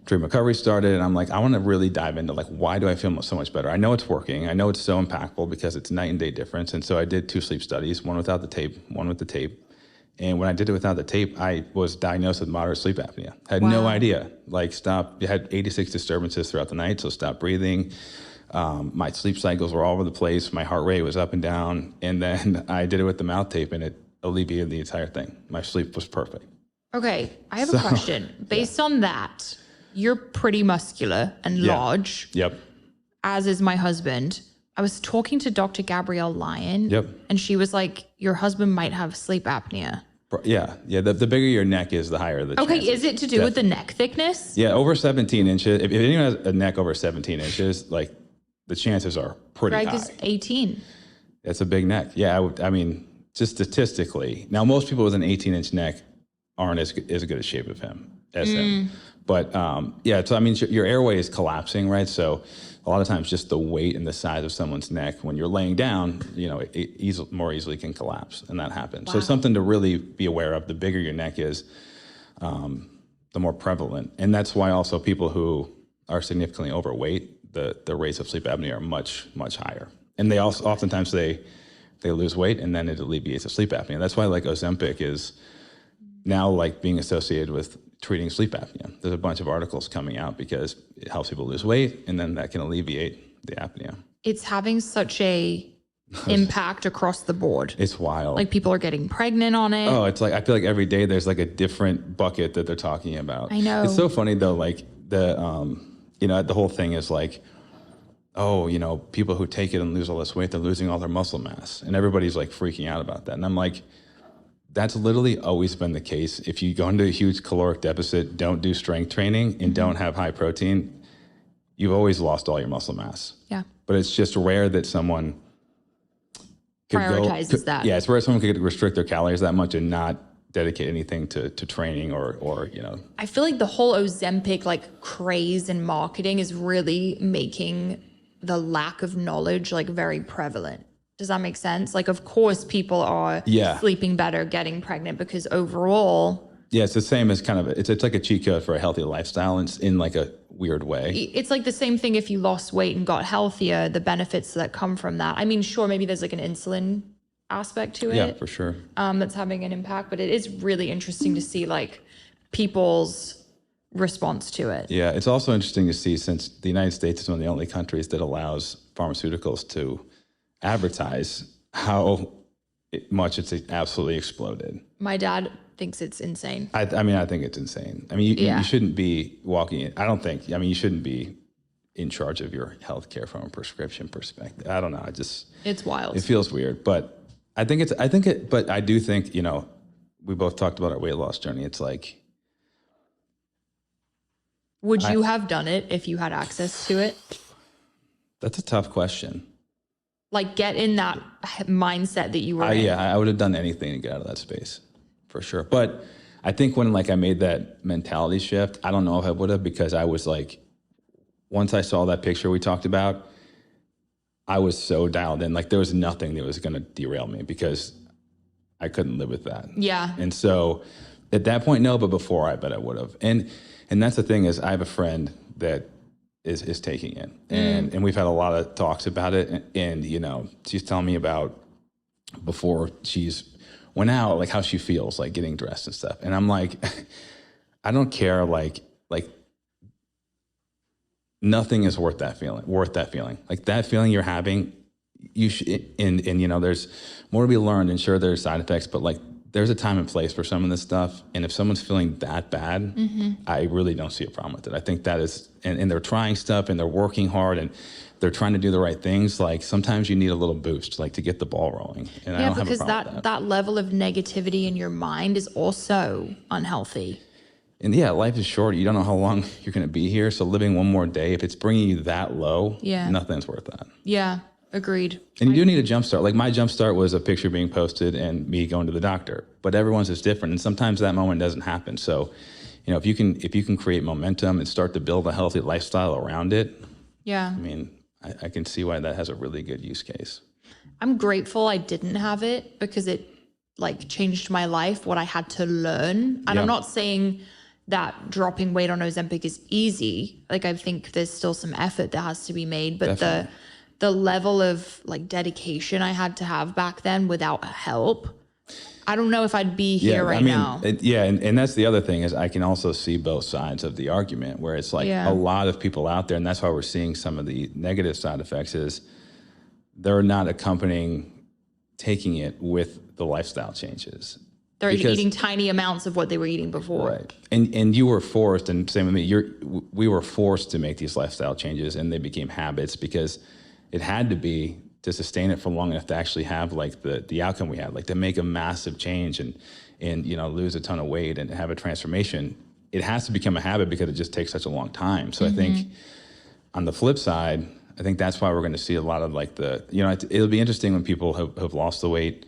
Dream Recovery started, and I'm like, I want to really dive into why do I feel so much better? I know it's working. I know it's so impactful because it's night and day difference. And so I did 2 sleep studies, one without the tape, one with the tape. And when I did it without the tape, I was diagnosed with moderate sleep apnea. Had no idea. I had 86 disturbances throughout the night, so stopped breathing. My sleep cycles were all over the place. My heart rate was up and down. And then I did it with the mouth tape, and it alleviated the entire thing. My sleep was perfect. Okay, I have a question. Based on that, you're pretty muscular and large. Yep. As is my husband. I was talking to Dr. Gabrielle Lyon. Yep. And she was like, your husband might have sleep apnea. Yeah. The bigger your neck is, the higher the Okay, chances. is it to do with the neck thickness? Yeah, over 17 inches. If anyone has a neck over 17 inches, like the chances are pretty Greg high. is 18. It's a big neck. Yeah, I mean, just statistically. Now, most people with an 18-inch neck aren't as good a shape of him as him. But yeah, so I mean, your airway is collapsing, right? So a lot of times just the weight and the size of someone's neck when you're laying down, it more easily can collapse, and that happens. Wow. So it's something to really be aware of. The bigger your neck is, the more prevalent. And that's why also people who are significantly overweight, the rates of sleep apnea are much, much higher. And they also oftentimes they lose weight and then it alleviates the sleep apnea. That's why like Ozempic is now like being associated with treating sleep apnea. There's a bunch of articles coming out because it helps people lose weight and then that can alleviate the apnea. It's having such a impact across the board. It's wild. Like people are getting pregnant on it. Oh, it's like, I feel like every day there's like a different bucket that they're talking about. I know. It's so funny though, like the whole thing is like, oh, people who take it and lose all this weight, they're losing all their muscle mass. And everybody's like freaking out about that. And I'm like, that's literally always been the case. If you go into a huge caloric deficit, don't do strength training, and don't have high protein, you've always lost all your muscle mass. Yeah. But it's just rare that someone prioritizes that. Yeah, it's rare someone could restrict their calories that much and not dedicate anything to training or. I feel like the whole Ozempic like craze and marketing is really making the lack of knowledge like very prevalent. Does that make sense? Like, of course, people are sleeping better, getting pregnant, because overall. Yeah, it's the same as kind of, it's like a cheat code for a healthy lifestyle in like a weird way. It's like the same thing if you lost weight and got healthier, the benefits that come from that. I mean, sure, maybe there's like an insulin aspect to it. Yeah, for sure. That's having an impact, but it is really interesting to see like people's response to it. Yeah, it's also interesting to see, since the United States is one of the only countries that allows pharmaceuticals to advertise, how much it's absolutely exploded. My dad thinks it's insane. I mean, I think it's insane. I mean, you shouldn't be walking in. I don't think, you shouldn't be in charge of your healthcare from a prescription perspective. I don't know. It's wild. It feels weird, but but I do think, we both talked about our weight loss journey. It's like, would you have done it if you had access to it? That's a tough question. Like, get in that mindset that you were in. Yeah, I would have done anything to get out of that space, for sure. But I think when like I made that mentality shift, I don't know if I would have, because I was like, once I saw that picture we talked about, I was so dialed in. Like there was nothing that was going to derail me, because I couldn't live with that. Yeah. And so at that point, no, but before I bet I would have. And that's the thing, is I have a friend that is taking it. And we've had a lot of talks about it. And she's telling me about before she's went out, like how she feels like getting dressed and stuff. And I'm like, I don't care. Like nothing is worth that feeling. Like that feeling you're having, you should, and there's more to be learned, and sure there's side effects, but like there's a time and place for some of this stuff. And if someone's feeling that bad, I really don't see a problem with it. I think that is, and they're trying stuff and they're working hard and they're trying to do the right things. Like sometimes you need a little boost, like to get the ball rolling. And I don't have a problem with that level of negativity in your mind is also unhealthy. And yeah, life is short. You don't know how long you're going to be here. So living one more day, if it's bringing you that low, nothing's worth that. Yeah. Agreed. And you do need a jump start. Like my jump start was a picture being posted and me going to the doctor, but everyone's is different. And sometimes that moment doesn't happen. So, if you can create momentum and start to build a healthy lifestyle around it. Yeah. I mean, I can see why that has a really good use case. I'm grateful I didn't have it, because it like changed my life, what I had to learn. And I'm not saying that dropping weight on Ozempic is easy. Like I think there's still some effort that has to be made, but definitely. The level of like dedication I had to have back then without help, I don't know if I'd be here now. And that's the other thing, is I can also see both sides of the argument, where it's like a lot of people out there, and that's why we're seeing some of the negative side effects, is they're not accompanying taking it with the lifestyle changes. They're eating tiny amounts of what they were eating before. Right. And you were forced, and same with me, we were forced to make these lifestyle changes, and they became habits, because it had to be to sustain it for long enough to actually have like the outcome we had, like to make a massive change and lose a ton of weight and have a transformation. It has to become a habit because it just takes such a long time. So I think on the flip side, I think that's why we're going to see a lot of like it'll be interesting when people have lost the weight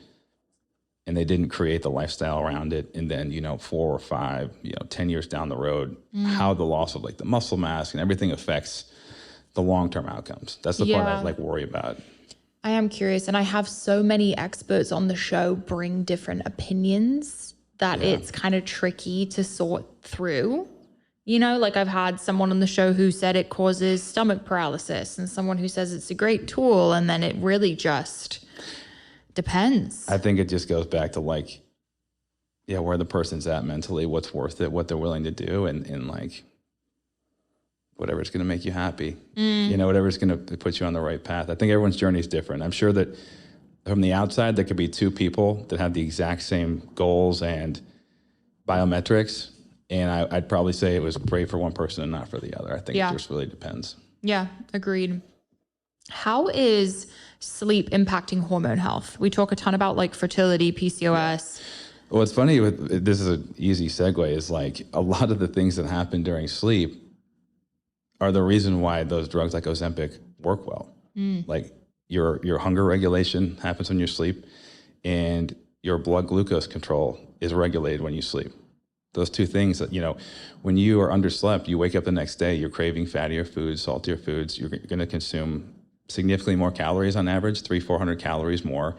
and they didn't create the lifestyle around it. And then, 4 or 5, 10 years down the road, how the loss of like the muscle mass and everything affects the long-term outcomes. That's the part I like worry about. I am curious. And I have so many experts on the show bring different opinions that it's kind of tricky to sort through. Like I've had someone on the show who said it causes stomach paralysis and someone who says it's a great tool. And then it really just depends. I think it just goes back to like, where the person's at mentally, what's worth it, what they're willing to do, and like whatever's going to make you happy, whatever's going to put you on the right path. I think everyone's journey is different. I'm sure that from the outside, there could be 2 people that have the exact same goals and biometrics. And I'd probably say it was great for one person and not for the other. I think it just really depends. Yeah, agreed. How is sleep impacting hormone health? We talk a ton about like fertility, PCOS. Well, what's funny with this is an easy segue is like a lot of the things that happen during sleep are the reason why those drugs like Ozempic work well. Like your hunger regulation happens when you sleep, and your blood glucose control is regulated when you sleep. Those 2 things that, when you are underslept, you wake up the next day, you're craving fattier foods, saltier foods. You're going to consume significantly more calories on average, 300-400 calories more.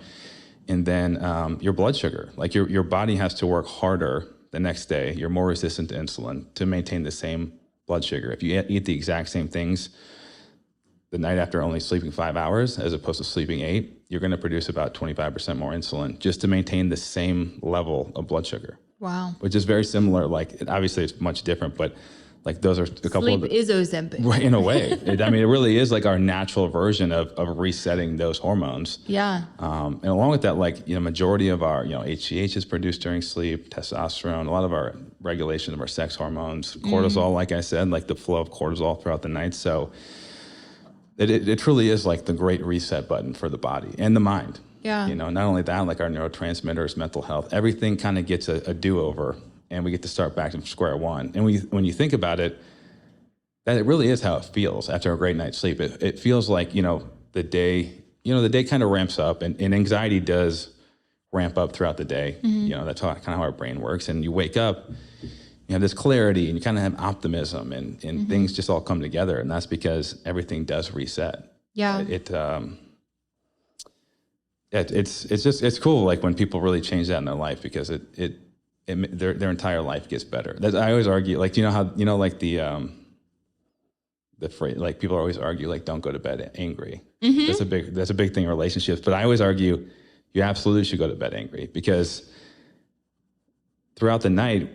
And then your blood sugar, like your body has to work harder the next day. You're more resistant to insulin to maintain the same blood sugar. If you eat the exact same things the night after only sleeping 5 hours, as opposed to sleeping 8, you're going to produce about 25% more insulin just to maintain the same level of blood sugar. Wow. Which is very similar. Like, obviously it's much different, but like those are a couple Sleep is Ozempic. Right, in a way. It really is like our natural version of resetting those hormones. Yeah. And along with that, like, majority of our, HGH is produced during sleep, testosterone, a lot of our regulation of our sex hormones, cortisol, like I said, like the flow of cortisol throughout the night. So it truly is like the great reset button for the body and the mind. Yeah. Not only that, like our neurotransmitters, mental health, everything kind of gets a do-over, and we get to start back from square one. And when you think about it, that it really is how it feels after a great night's sleep. It feels like, the day kind of ramps up, and anxiety does ramp up throughout the day. That's kind of how our brain works. And you wake up, you have this clarity, and you kind of have optimism, and things just all come together. And that's because everything does reset. Yeah. It's cool. Like when people really change that in their life, because their entire life gets better. I always argue, like, like the phrase, like people always argue, like, don't go to bed angry. That's a big thing in relationships. But I always argue, you absolutely should go to bed angry, because throughout the night,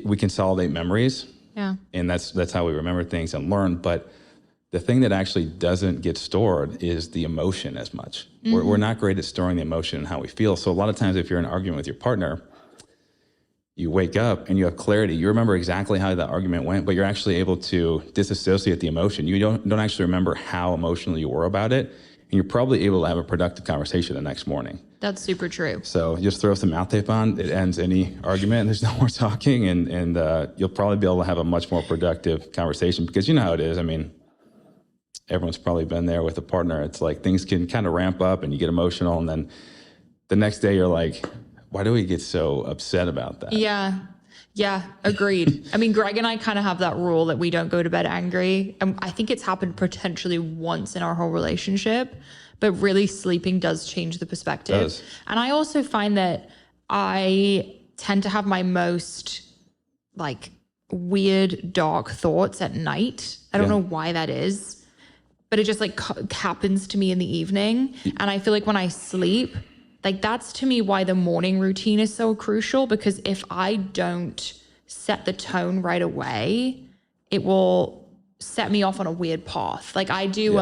we consolidate memories. Yeah. And that's how we remember things and learn. But the thing that actually doesn't get stored is the emotion as much. We're not great at storing the emotion and how we feel. So a lot of times if you're in an argument with your partner, you wake up and you have clarity. You remember exactly how that argument went, but you're actually able to disassociate the emotion. You don't actually remember how emotional you were about it. And you're probably able to have a productive conversation the next morning. That's super true. So just throw some mouth tape on. It ends any argument. There's no more talking. And you'll probably be able to have a much more productive conversation, because you know how it is. I mean, everyone's probably been there with a partner. It's like things can kind of ramp up and you get emotional, and then the next day you're like, why do we get so upset about that? Yeah. Yeah. Agreed. I mean, Greg and I kind of have that rule that we don't go to bed angry. I think it's happened potentially once in our whole relationship, but really sleeping does change the perspective. It does. And I also find that I tend to have my most like weird, dark thoughts at night. I don't know why that is, but it just like happens to me in the evening. And I feel like when I sleep, like that's to me why the morning routine is so crucial, because if I don't set the tone right away, it will set me off on a weird path. Like I do,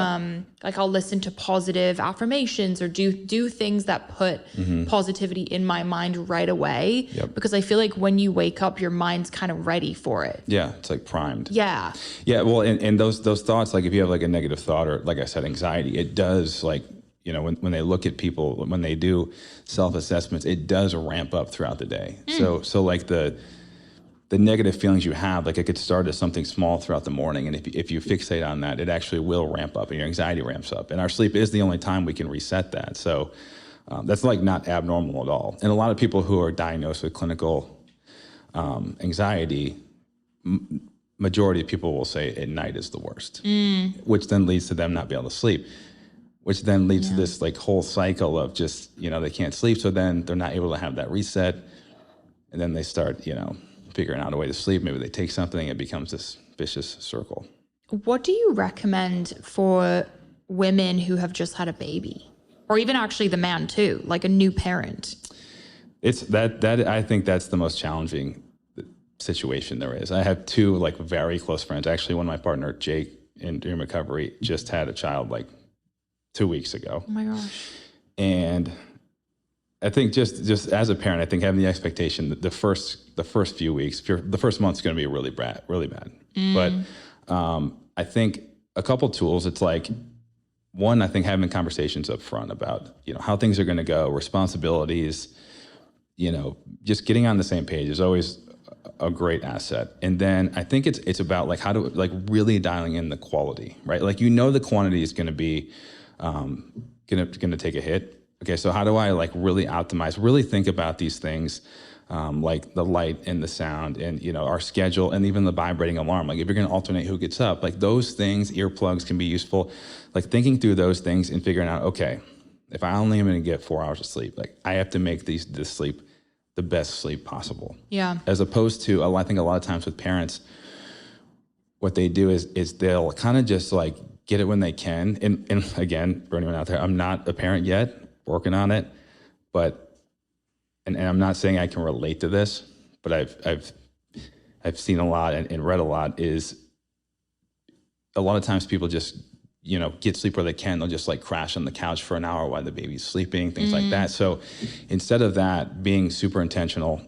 like I'll listen to positive affirmations or do things that put positivity in my mind right away. Because I feel like when you wake up, your mind's kind of ready for it. Yeah. It's like primed. Yeah. Yeah. Well, and those thoughts, like if you have like a negative thought or like I said, anxiety, it does like, you know, when they look at people, when they do self-assessments, it does ramp up throughout the day. So like the negative feelings you have, like it could start as something small throughout the morning. And if you fixate on that, it actually will ramp up and your anxiety ramps up. And our sleep is the only time we can reset that. So that's like not abnormal at all. And a lot of people who are diagnosed with clinical anxiety, majority of people will say at night is the worst, which then leads to them not being able to sleep, which then leads to this like whole cycle of just, you know, they can't sleep. So then they're not able to have that reset. And then they start, you know, figuring out a way to sleep. Maybe they take something, it becomes this vicious circle. What do you recommend for women who have just had a baby, or even actually the man too, like a new parent? It's that I think that's the most challenging situation there is. I have two like very close friends. Actually, one of my partner, Jake, in Dream Recovery, just had a child like 2 weeks ago. Oh my gosh. And I think just as a parent, I think having the expectation that the first few weeks, the first month's going to be really bad. But I think a couple tools. It's like one, I think having conversations up front about, you know, how things are going to go, responsibilities, you know, just getting on the same page is always a great asset. And then I think it's about like how to like really dialing in the quality, right? Like, you know, the quantity is going to be going to take a hit. Okay, so how do I like really optimize, really think about these things, like the light and the sound and, you know, our schedule and even the vibrating alarm. Like if you're going to alternate who gets up, like those things, earplugs can be useful. Like thinking through those things and figuring out, okay, if I only am going to get 4 hours of sleep, like I have to make this sleep the best sleep possible. Yeah. As opposed to, I think a lot of times with parents, what they do is they'll kind of just like get it when they can. And again, for anyone out there, I'm not a parent yet, working on it, but, and I'm not saying I can relate to this, but I've seen a lot and read a lot is a lot of times people just, you know, get sleep where they can. They'll just like crash on the couch for an hour while the baby's sleeping, things like that. So instead of that, being super intentional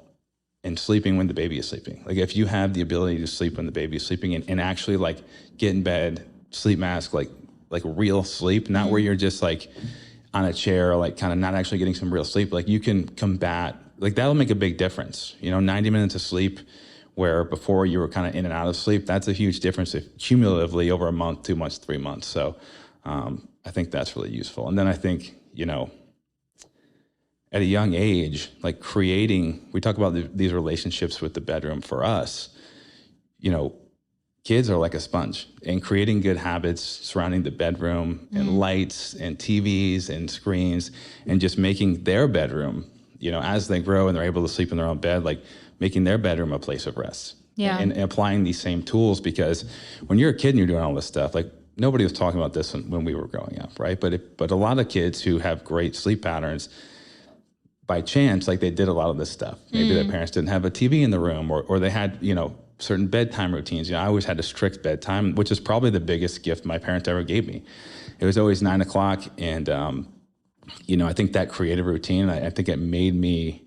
and sleeping when the baby is sleeping. Like if you have the ability to sleep when the baby is sleeping and actually like get in bed, sleep mask, like real sleep, not where you're just like on a chair, like kind of not actually getting some real sleep. Like you can combat, like that'll make a big difference. You know, 90 minutes of sleep where before you were kind of in and out of sleep, that's a huge difference if cumulatively over a month, 2 months, 3 months. So I think that's really useful. And then I think, you know, at a young age, like creating, we talk about these relationships with the bedroom for us, you know, kids are like a sponge, and creating good habits surrounding the bedroom and lights and TVs and screens and just making their bedroom, you know, as they grow and they're able to sleep in their own bed, like making their bedroom a place of rest. Yeah. And applying these same tools, because when you're a kid and you're doing all this stuff, like nobody was talking about this when we were growing up, right? But a lot of kids who have great sleep patterns, by chance, like they did a lot of this stuff. Maybe their parents didn't have a TV in the room, or they had, you know, certain bedtime routines. You know, I always had a strict bedtime, which is probably the biggest gift my parents ever gave me. It was always 9 o'clock. And, you know, I think that creative routine, I think it made me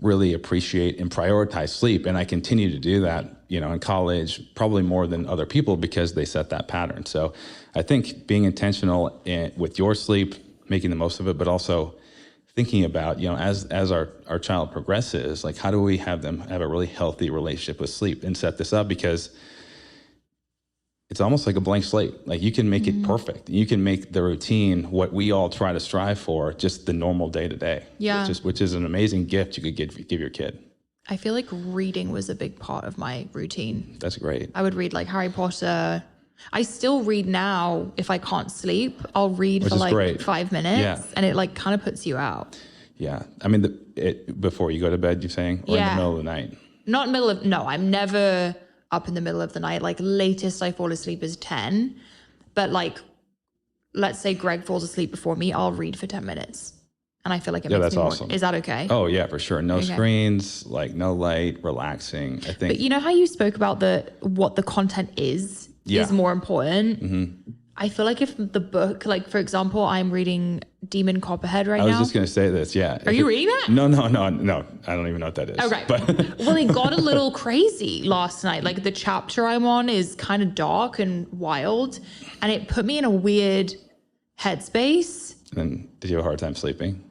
really appreciate and prioritize sleep. And I continue to do that, you know, in college, probably more than other people because they set that pattern. So I think being intentional with your sleep, making the most of it, but also thinking about, you know, as our child progresses, like how do we have them have a really healthy relationship with sleep and set this up, because it's almost like a blank slate. Like you can make it perfect. You can make the routine what we all try to strive for, just the normal day to day. Yeah. Which is an amazing gift you could give your kid. I feel like reading was a big part of my routine. That's great. I would read like Harry Potter. I still read now. If I can't sleep, I'll read for like 5 minutes, and it like kind of puts you out. Yeah. I mean, before you go to bed, you're saying, or in the middle of the night? Not middle of, no, I'm never up in the middle of the night. Like latest I fall asleep is 10, but like, let's say Greg falls asleep before me, I'll read for 10 minutes and I feel like it Yeah, makes that's me more. awesome. Is that okay? Oh yeah, for sure. No Okay. screens, like no light, relaxing. I think. But you know how you spoke about what the content is more important? I feel like if the book, like for example, I'm reading Demon Copperhead right now. I was just going to say this. Yeah. Are you reading that? No. I don't even know what that is. Okay. But Well, it got a little crazy last night. Like the chapter I'm on is kind of dark and wild, and it put me in a weird headspace. then did you have a hard time sleeping?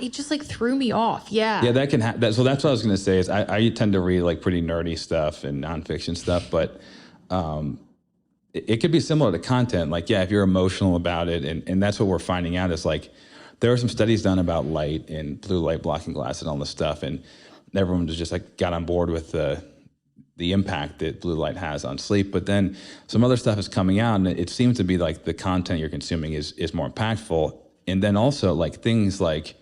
It just like threw me off. Yeah. Yeah, that can happen. So that's what I was going to say is I tend to read like pretty nerdy stuff and nonfiction stuff, but it could be similar to content. Like, yeah, if you're emotional about it, and that's what we're finding out is like, there are some studies done about light and blue light blocking glass and all this stuff. And everyone was just like got on board with the impact that blue light has on sleep. But then some other stuff is coming out and it seems to be like the content you're consuming is more impactful. And then also like things like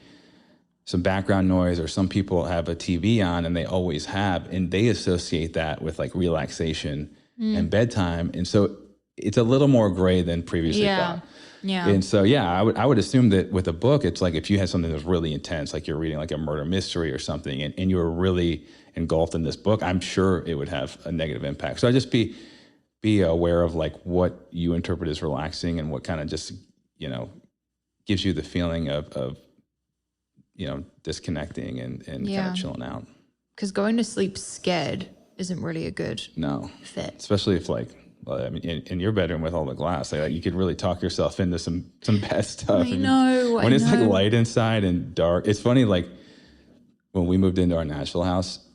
some background noise, or some people have a TV on and they always have, and they associate that with like relaxation and bedtime. And so it's a little more gray than previously thought. Yeah. And so, yeah, I would assume that with a book, it's like if you had something that's really intense, like you're reading like a murder mystery or something, and you were really engulfed in this book, I'm sure it would have a negative impact. So I just be aware of like what you interpret as relaxing and what kind of just, gives you the feeling of disconnecting and kind of chilling out. Because going to sleep scared isn't really a good fit. Especially if like, in your bedroom with all the glass, like you could really talk yourself into some bad stuff. I know. When it's like light inside and dark, it's funny. Like when we moved into our Nashville house,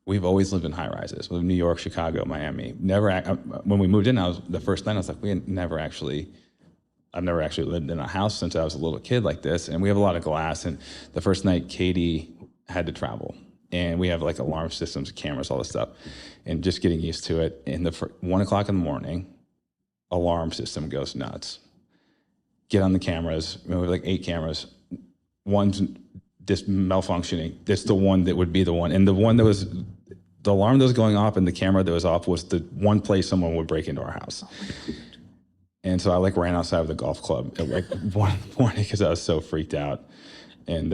we've always lived in high rises. We lived in New York, Chicago, Miami. When we moved in, the first night I was like, I've never actually lived in a house since I was a little kid like this. And we have a lot of glass. And the first night, Katie had to travel. And we have like alarm systems, cameras, all this stuff, and just getting used to it. And 1 o'clock in the morning, alarm system goes nuts. Get on the cameras. We have like 8 cameras. One's just malfunctioning. That's the one that would be the one. And the one that was, the alarm that was going off and the camera that was off was the one place someone would break into our house. And so I like ran outside of the golf club at like 1 in the morning because I was so freaked out. And,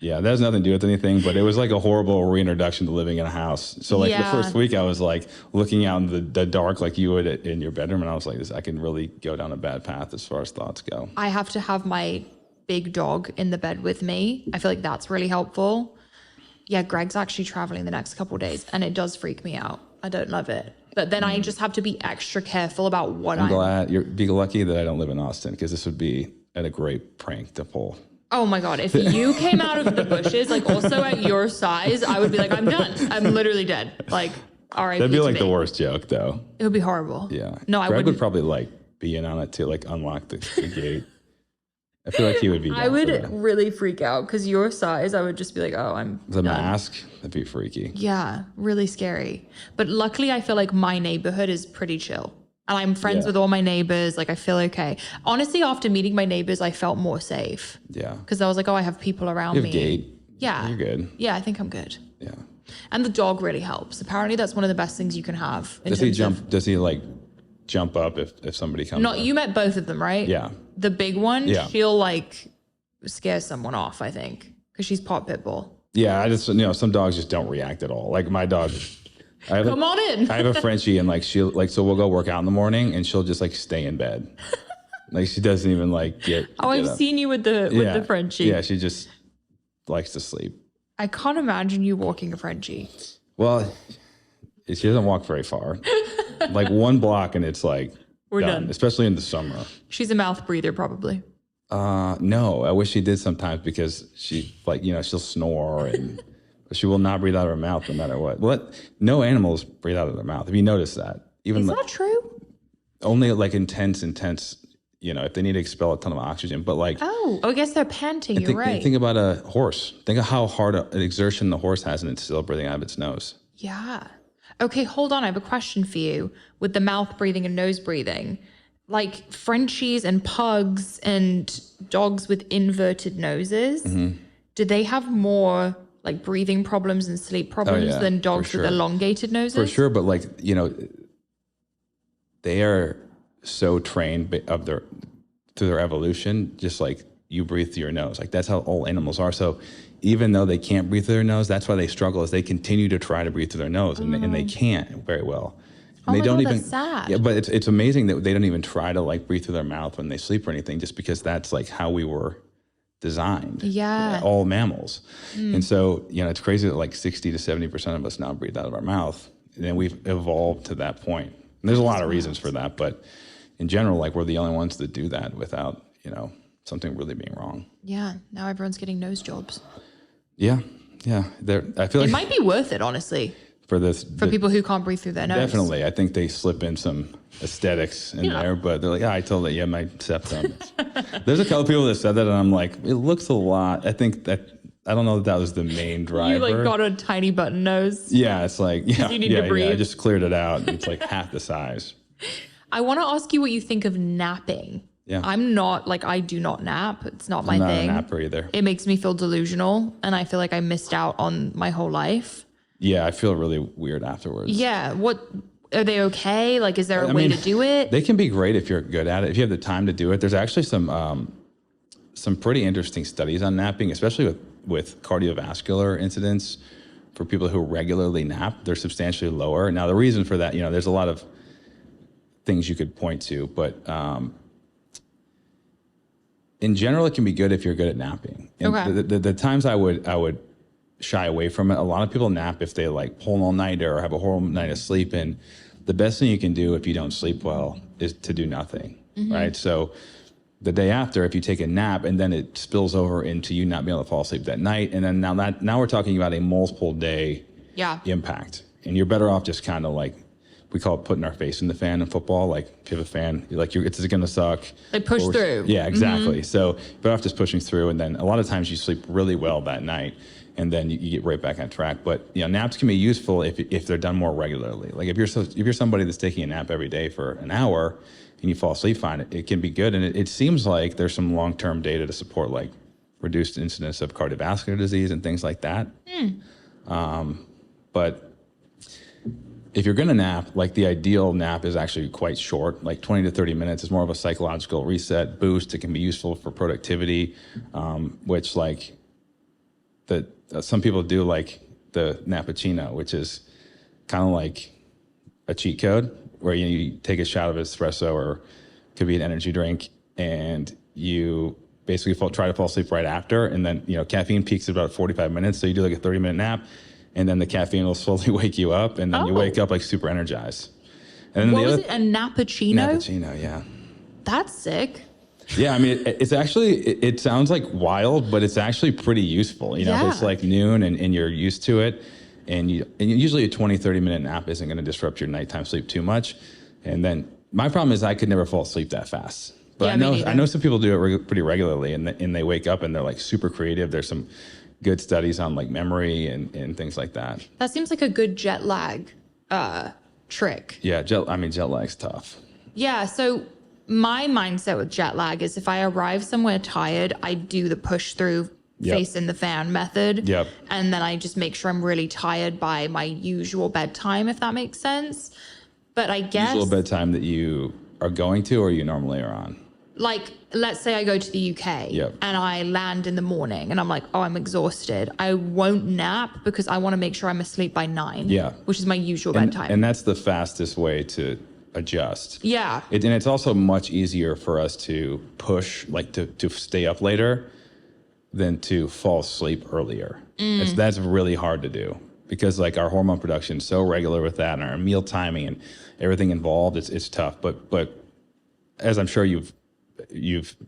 yeah, that has nothing to do with anything, but it was like a horrible reintroduction to living in a house. So like the first week I was like looking out in the dark like you would in your bedroom. And I was like, I can really go down a bad path as far as thoughts go. I have to have my big dog in the bed with me. I feel like that's really helpful. Yeah, Greg's actually traveling the next couple of days and it does freak me out. I don't love it. But then I just have to be extra careful about what I'm glad be lucky that I don't live in Austin because this would be a great prank to pull. Oh my God, if you came out of the bushes, like also at your size, I would be like, I'm done. I'm literally dead. Like, all right. That'd be like the worst joke though. It would be horrible. Yeah. No, I Greg would probably like be in on it to like unlock the gate. I feel like he would be. I would really freak out because your size, I would just be like, oh, I'm the done. mask. That'd be freaky. Yeah, really scary. But luckily, I feel like my neighborhood is pretty chill. And I'm friends with all my neighbors. Like, I feel okay. Honestly, after meeting my neighbors, I felt more safe. Yeah. Because I was like, oh, I have people around me. Gate. Yeah. You're good. Yeah, I think I'm good. Yeah. And the dog really helps. Apparently, that's one of the best things you can have. Does he jump? Does he like jump up if somebody comes? Not you met both of them, right? Yeah. The big one, she'll like scare someone off, I think, because she's pot pit bull. Yeah, I just some dogs just don't react at all. Like my dog. Come on in. I have a Frenchie and like she'll like so we'll go work out in the morning and she'll just like stay in bed. Like she doesn't even like get. I've seen you with the Frenchie. Yeah, she just likes to sleep. I can't imagine you walking a Frenchie. Well, she doesn't walk very far. Like 1 block and it's like we're done. Especially in the summer. She's a mouth breather, probably. No, I wish she did sometimes because she like she'll snore and. She will not breathe out of her mouth no matter what. Well, no animals breathe out of their mouth. Have you noticed that? Is that true? Only like intense, if they need to expel a ton of oxygen. But like... Oh, I guess they're panting. You're right. Think about a horse. Think of how hard an exertion the horse has and it's still breathing out of its nose. Yeah. Okay, hold on. I have a question for you. With the mouth breathing and nose breathing, like Frenchies and pugs and dogs with inverted noses, do they have more... like breathing problems and sleep problems than dogs with elongated noses? For sure, but like, they are so trained through their evolution, just like you breathe through your nose. Like that's how all animals are. So even though they can't breathe through their nose, that's why they struggle, is they continue to try to breathe through their nose, and they can't very well. And Oh they my don't God, even, that's sad. yeah, but it's amazing that they don't even try to like breathe through their mouth when they sleep or anything, just because that's like how we were designed. Yeah. All mammals. And so, it's crazy that like 60 to 70% of us now breathe out of our mouth. And then we've evolved to that point. And there's a lot of reasons for that, but in general, like we're the only ones that do that without, something really being wrong. Yeah. Now everyone's getting nose jobs. Yeah. Yeah. I feel like It might be worth it, honestly, for people who can't breathe through their nose. Definitely. I think they slip in some aesthetics in there, but they're like, I told it, my septum. There's a couple people that said that, and I'm like, it looks a lot. I think that, I don't know that was the main driver. You like got a tiny button nose. Yeah, it's like, you need to breathe. I just cleared it out. And it's like half the size. I want to ask you what you think of napping. Yeah. I do not nap. It's not my thing. I'm not a napper either. It makes me feel delusional, and I feel like I missed out on my whole life. Yeah, I feel really weird afterwards. Yeah. What, are they okay? Like, is there a way to do it? They can be great if you're good at it. If you have the time to do it. There's actually some pretty interesting studies on napping, especially with cardiovascular incidents for people who regularly nap. They're substantially lower. Now, the reason for that, there's a lot of things you could point to, but in general, it can be good if you're good at napping. And the times I would shy away from it, a lot of people nap if they like pull an all-nighter or have a horrible night of sleep. And the best thing you can do if you don't sleep well is to do nothing, right? So the day after, if you take a nap and then it spills over into you not being able to fall asleep that night, and then now we're talking about a multiple day impact. And you're better off just kind of like, we call it putting our face in the fan in football. Like if you have a fan, it's going to suck. Like push through. Yeah, exactly. So you're better off just pushing through. And then a lot of times you sleep really well that night, and then you get right back on track. But naps can be useful if they're done more regularly. Like if you're somebody that's taking a nap every day for an hour and you fall asleep fine, it can be good. And it seems like there's some long-term data to support like reduced incidence of cardiovascular disease and things like that. But if you're going to nap, like the ideal nap is actually quite short, like 20 to 30 minutes is more of a psychological reset boost. It can be useful for productivity, which like some people do like the Nappuccino, which is kind of like a cheat code where you take a shot of espresso, or it could be an energy drink, and you basically try to fall asleep right after. And then, caffeine peaks at about 45 minutes. So you do like a 30-minute nap, and then the caffeine will slowly wake you up, and then you wake up like super energized. And then what was it? A Nappuccino? Nappuccino, yeah. That's sick. Yeah, I mean, it's actually, it sounds like wild, but it's actually pretty useful. If it's like noon and you're used to it, and usually a 20, 30-minute nap isn't going to disrupt your nighttime sleep too much. And then my problem is I could never fall asleep that fast. But I know some people do it pretty regularly, and they wake up and they're like super creative. There's some good studies on like memory and things like that. That seems like a good jet lag trick. Yeah, jet lag's tough. Yeah, so my mindset with jet lag is if I arrive somewhere tired, I do the push through face in the fan method. Yep. And then I just make sure I'm really tired by my usual bedtime, if that makes sense. But I guess usual bedtime that you are going to, or you normally are on. Like, let's say I go to the UK and I land in the morning and I'm like, I'm exhausted. I won't nap because I want to make sure I'm asleep by 9. Yeah. Which is my usual bedtime. And that's the fastest way to adjust. Yeah. And it's also much easier for us to push, like to stay up later than to fall asleep earlier. That's really hard to do because like our hormone production is so regular with that, and our meal timing and everything involved, it's tough. But as I'm sure you've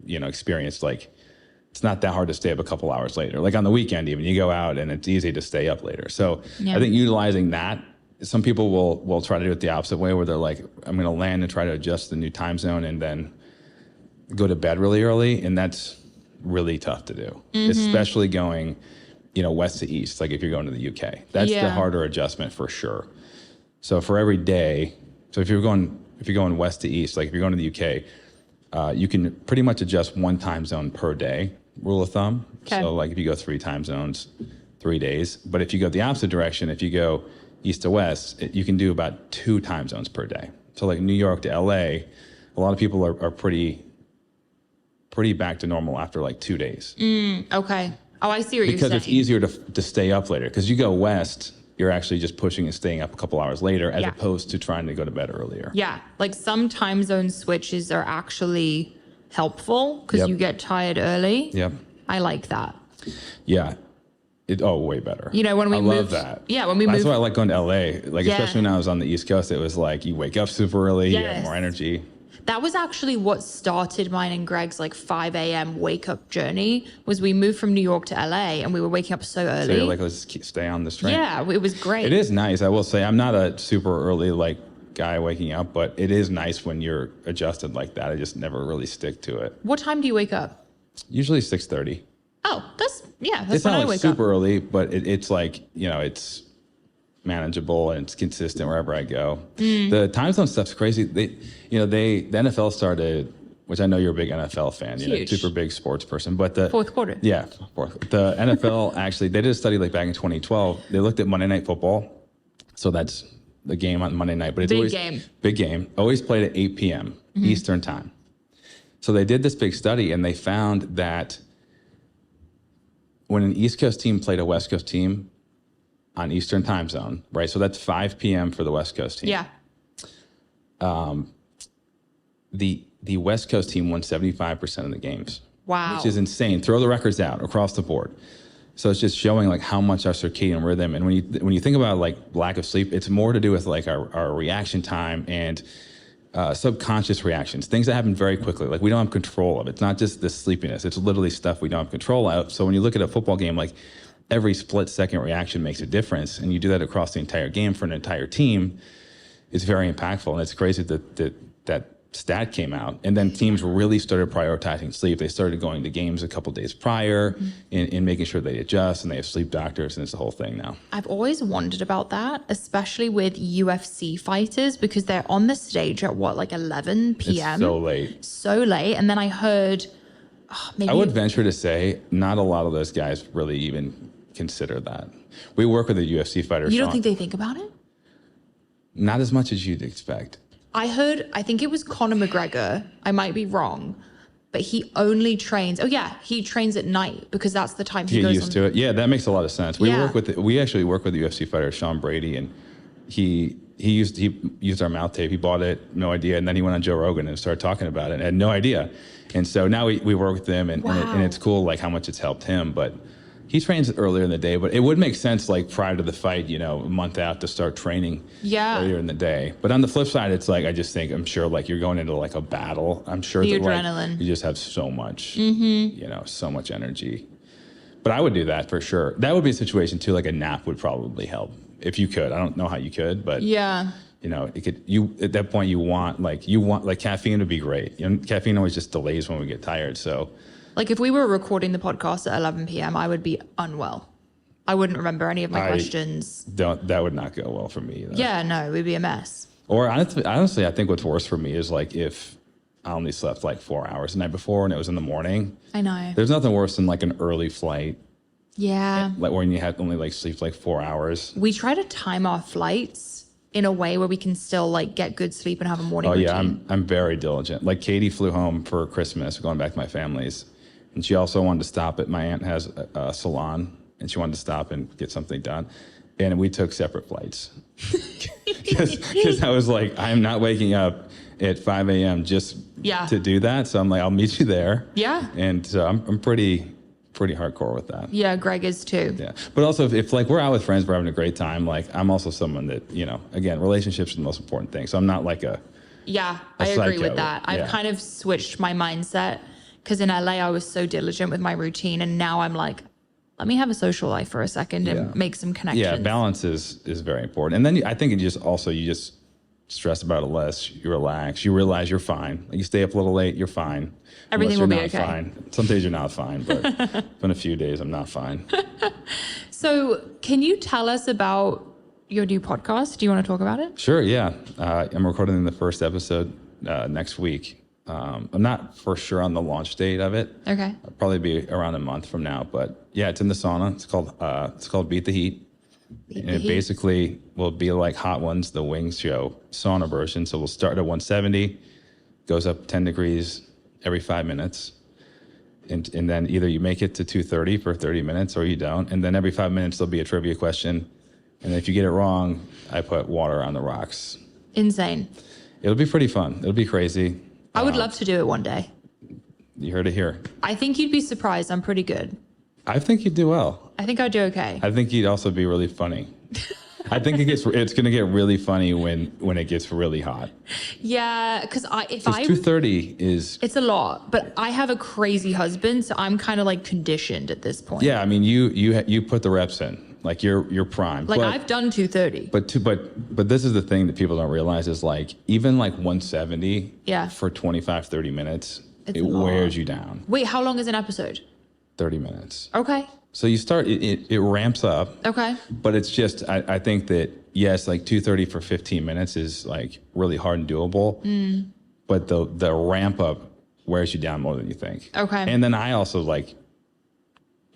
experienced, like it's not that hard to stay up a couple hours later. Like on the weekend, even you go out and it's easy to stay up later. So I think utilizing that, some people will try to do it the opposite way, where they're like, I'm going to land and try to adjust the new time zone and then go to bed really early. And that's really tough to do, especially going, west to east. Like if you're going to the UK, that's the harder adjustment for sure. So for every day, so if you're going west to east, like if you're going to the UK, you can pretty much adjust one time zone per day, rule of thumb. Okay. So like if you go 3 time zones, 3 days. But if you go the opposite direction, if you go east to west, you can do about 2 time zones per day. So like New York to LA, a lot of people are pretty pretty back to normal after like 2 days. Okay. Oh, I see what you're saying. Because it's easier to stay up later. Because you go west, you're actually just pushing and staying up a couple hours later as opposed to trying to go to bed earlier. Yeah. Like some time zone switches are actually helpful because you get tired early. Yep. I like that. Yeah. Way better. You know, when we moved. I love that. Yeah, when we moved. That's why I like going to LA. Like, especially when I was on the East Coast, it was like you wake up super early, you have more energy. That was actually what started mine and Greg's like 5 a.m. wake up journey. Was we moved from New York to LA and we were waking up so early. So you're like, let's just stay on this train. Yeah, it was great. It is nice. I will say, I'm not a super early like guy waking up, but it is nice when you're adjusted like that. I just never really stick to it. What time do you wake up? Usually 6:30. Oh, that's it's when not I like wake super up. early, but it's like, it's manageable and it's consistent wherever I go. The time zone stuff's crazy. The NFL started, which I know you're a big NFL fan, super big sports person, but the fourth quarter. Yeah, the NFL actually, they did a study like back in 2012. They looked at Monday Night Football. So that's the game on Monday night, but it's big game, always played at 8 p.m. Eastern time. So they did this big study and they found that when an East Coast team played a West Coast team on Eastern time zone, right? So that's 5 p.m. for the West Coast team. Yeah. The West Coast team won 75% of the games. Wow. Which is insane. Throw the records out across the board. So it's just showing like how much our circadian rhythm, and when you think about like lack of sleep, it's more to do with like our reaction time and subconscious reactions, things that happen very quickly. Like we don't have control of. It's not just the sleepiness. It's literally stuff we don't have control of. So when you look at a football game, like every split second reaction makes a difference, and you do that across the entire game for an entire team, it's very impactful. And it's crazy that stat came out, and then teams really started prioritizing sleep. They started going to games a couple days prior and making sure they adjust, and they have sleep doctors, and it's the whole thing now. I've always wondered about that, especially with UFC fighters, because they're on the stage at like 11 p.m. It's so late. And then I heard maybe I would venture to say not a lot of those guys really even consider that. We work with a UFC fighter. You don't think they think about it? Not as much as you'd expect. I think it was Conor McGregor. I might be wrong, but he only trains. Oh yeah, he trains at night because that's the time he goes used to it. Yeah, that makes a lot of sense. We actually work with the UFC fighter Sean Brady, and he used our mouth tape. He bought it, no idea, and then he went on Joe Rogan and started talking about it and had no idea. And so now we work with him, and it's cool like how much it's helped him. But he trains earlier in the day, but it would make sense like prior to the fight, a month out to start training earlier in the day. But on the flip side, it's like, I'm sure like you're going into like a battle. I'm sure the that adrenaline. Like, you just have so much, so much energy. But I would do that for sure. That would be a situation too. Like a nap would probably help if you could. I don't know how you could, but it could. At that point you want caffeine would be great. Caffeine always just delays when we get tired. So. Like if we were recording the podcast at 11 p.m., I would be unwell. I wouldn't remember any of my questions. That would not go well for me either. Yeah, no, it would be a mess. Or honestly, I think what's worse for me is like if I only slept like 4 hours the night before and it was in the morning. I know. There's nothing worse than like an early flight. Yeah. Like when you had only like sleep like 4 hours. We try to time our flights in a way where we can still like get good sleep and have a morning routine. Oh yeah, I'm very diligent. Like Katie flew home for Christmas, going back to my family's. And she also wanted to stop at, my aunt has a salon, and she wanted to stop and get something done. And we took separate flights. Because I was like, I'm not waking up at 5 a.m. just to do that. So I'm like, I'll meet you there. Yeah. And so I'm pretty hardcore with that. Yeah, Greg is too. Yeah. But also if like we're out with friends, we're having a great time. Like I'm also someone that, again, relationships are the most important thing. So I'm not like I agree with that. I've kind of switched my mindset. Because in LA, I was so diligent with my routine. And now I'm like, let me have a social life for a second and make some connections. Yeah, balance is very important. And then I think you just stress about it less. You relax. You realize you're fine. Like you stay up a little late, you're fine. Everything will be okay. Fine. Some days you're not fine, but it's been a few days I'm not fine. So can you tell us about your new podcast? Do you want to talk about it? Sure, yeah. I'm recording the first episode next week. I'm not for sure on the launch date of it. Okay. It'll probably be around a month from now, but yeah, it's in the sauna. It's called Beat the Heat. It basically will be like Hot Ones, the Wings show sauna version. So we'll start at 170, goes up 10 degrees every 5 minutes. And then either you make it to 2:30 for 30 minutes or you don't. And then every 5 minutes, there'll be a trivia question. And if you get it wrong, I put water on the rocks. Insane. It'll be pretty fun. It'll be crazy. I would love to do it one day. You heard it here. I think you'd be surprised. I'm pretty good. I think you'd do well. I think I'd do okay. I think you'd also be really funny. I think it's going to get really funny when it gets really hot. Yeah, because if 2:30 is... It's a lot, but I have a crazy husband, so I'm kind of like conditioned at this point. Yeah, I mean, you put the reps in. Like you're primed. Like I've done 2:30. But this is the thing that people don't realize is like even like 170 for 25, 30 minutes, it wears you down. Wait, how long is an episode? 30 minutes. Okay. So you start, it ramps up. Okay. But it's just, I think that, yes, like 2:30 for 15 minutes is like really hard and doable. But the ramp up wears you down more than you think. Okay. And then I also like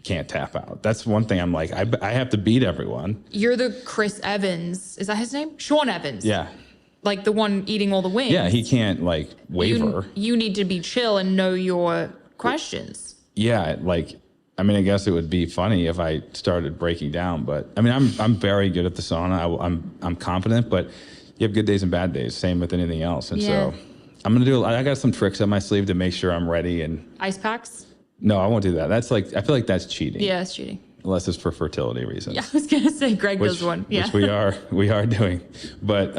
can't tap out. That's one thing I'm like, I have to beat everyone. You're the Chris Evans. Is that his name? Sean Evans. Yeah. Like the one eating all the wings. Yeah, he can't like waver. You need to be chill and know your questions. Yeah, like, I mean, I guess it would be funny if I started breaking down, but I mean, I'm very good at the sauna. I'm confident, but you have good days and bad days. Same with anything else. And so I'm going to I got some tricks up my sleeve to make sure I'm ready. And ice packs? No, I won't do that. That's like, I feel like that's cheating. Yeah, it's cheating. Unless it's for fertility reasons. Yeah, I was going to say Greg does one. Yeah. Which we are doing. But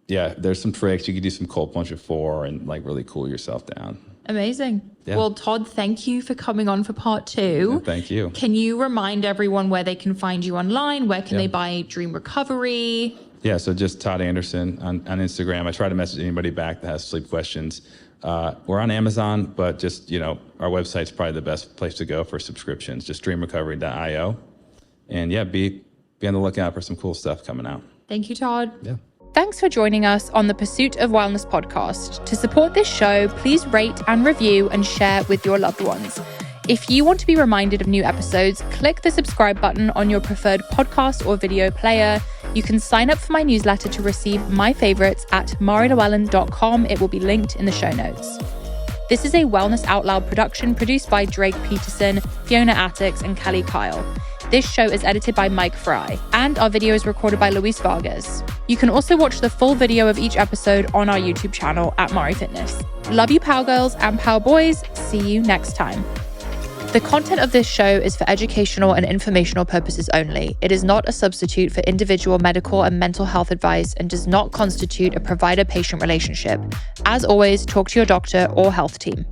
yeah, there's some tricks. You could do some cold plunge before and like really cool yourself down. Amazing. Yeah. Well, Todd, thank you for coming on for part 2. Yeah, thank you. Can you remind everyone where they can find you online? Where can they buy Dream Recovery? Yeah, so just Todd Anderson on Instagram. I try to message anybody back that has sleep questions. We're on Amazon, but just, our website's probably the best place to go for subscriptions, just dreamrecovery.io. And yeah, be on the lookout for some cool stuff coming out. Thank you, Todd. Yeah. Thanks for joining us on the Pursuit of Wellness podcast. To support this show, please rate and review and share with your loved ones. If you want to be reminded of new episodes, click the subscribe button on your preferred podcast or video player. You can sign up for my newsletter to receive my favorites at marilewellen.com. It will be linked in the show notes. This is a Wellness Out Loud production produced by Drake Peterson, Fiona Attix, and Kelly Kyle. This show is edited by Mike Fry, and our video is recorded by Luis Vargas. You can also watch the full video of each episode on our YouTube channel at Mari Fitness. Love you, Power Girls and Power Boys. See you next time. The content of this show is for educational and informational purposes only. It is not a substitute for individual medical and mental health advice and does not constitute a provider-patient relationship. As always, talk to your doctor or health team.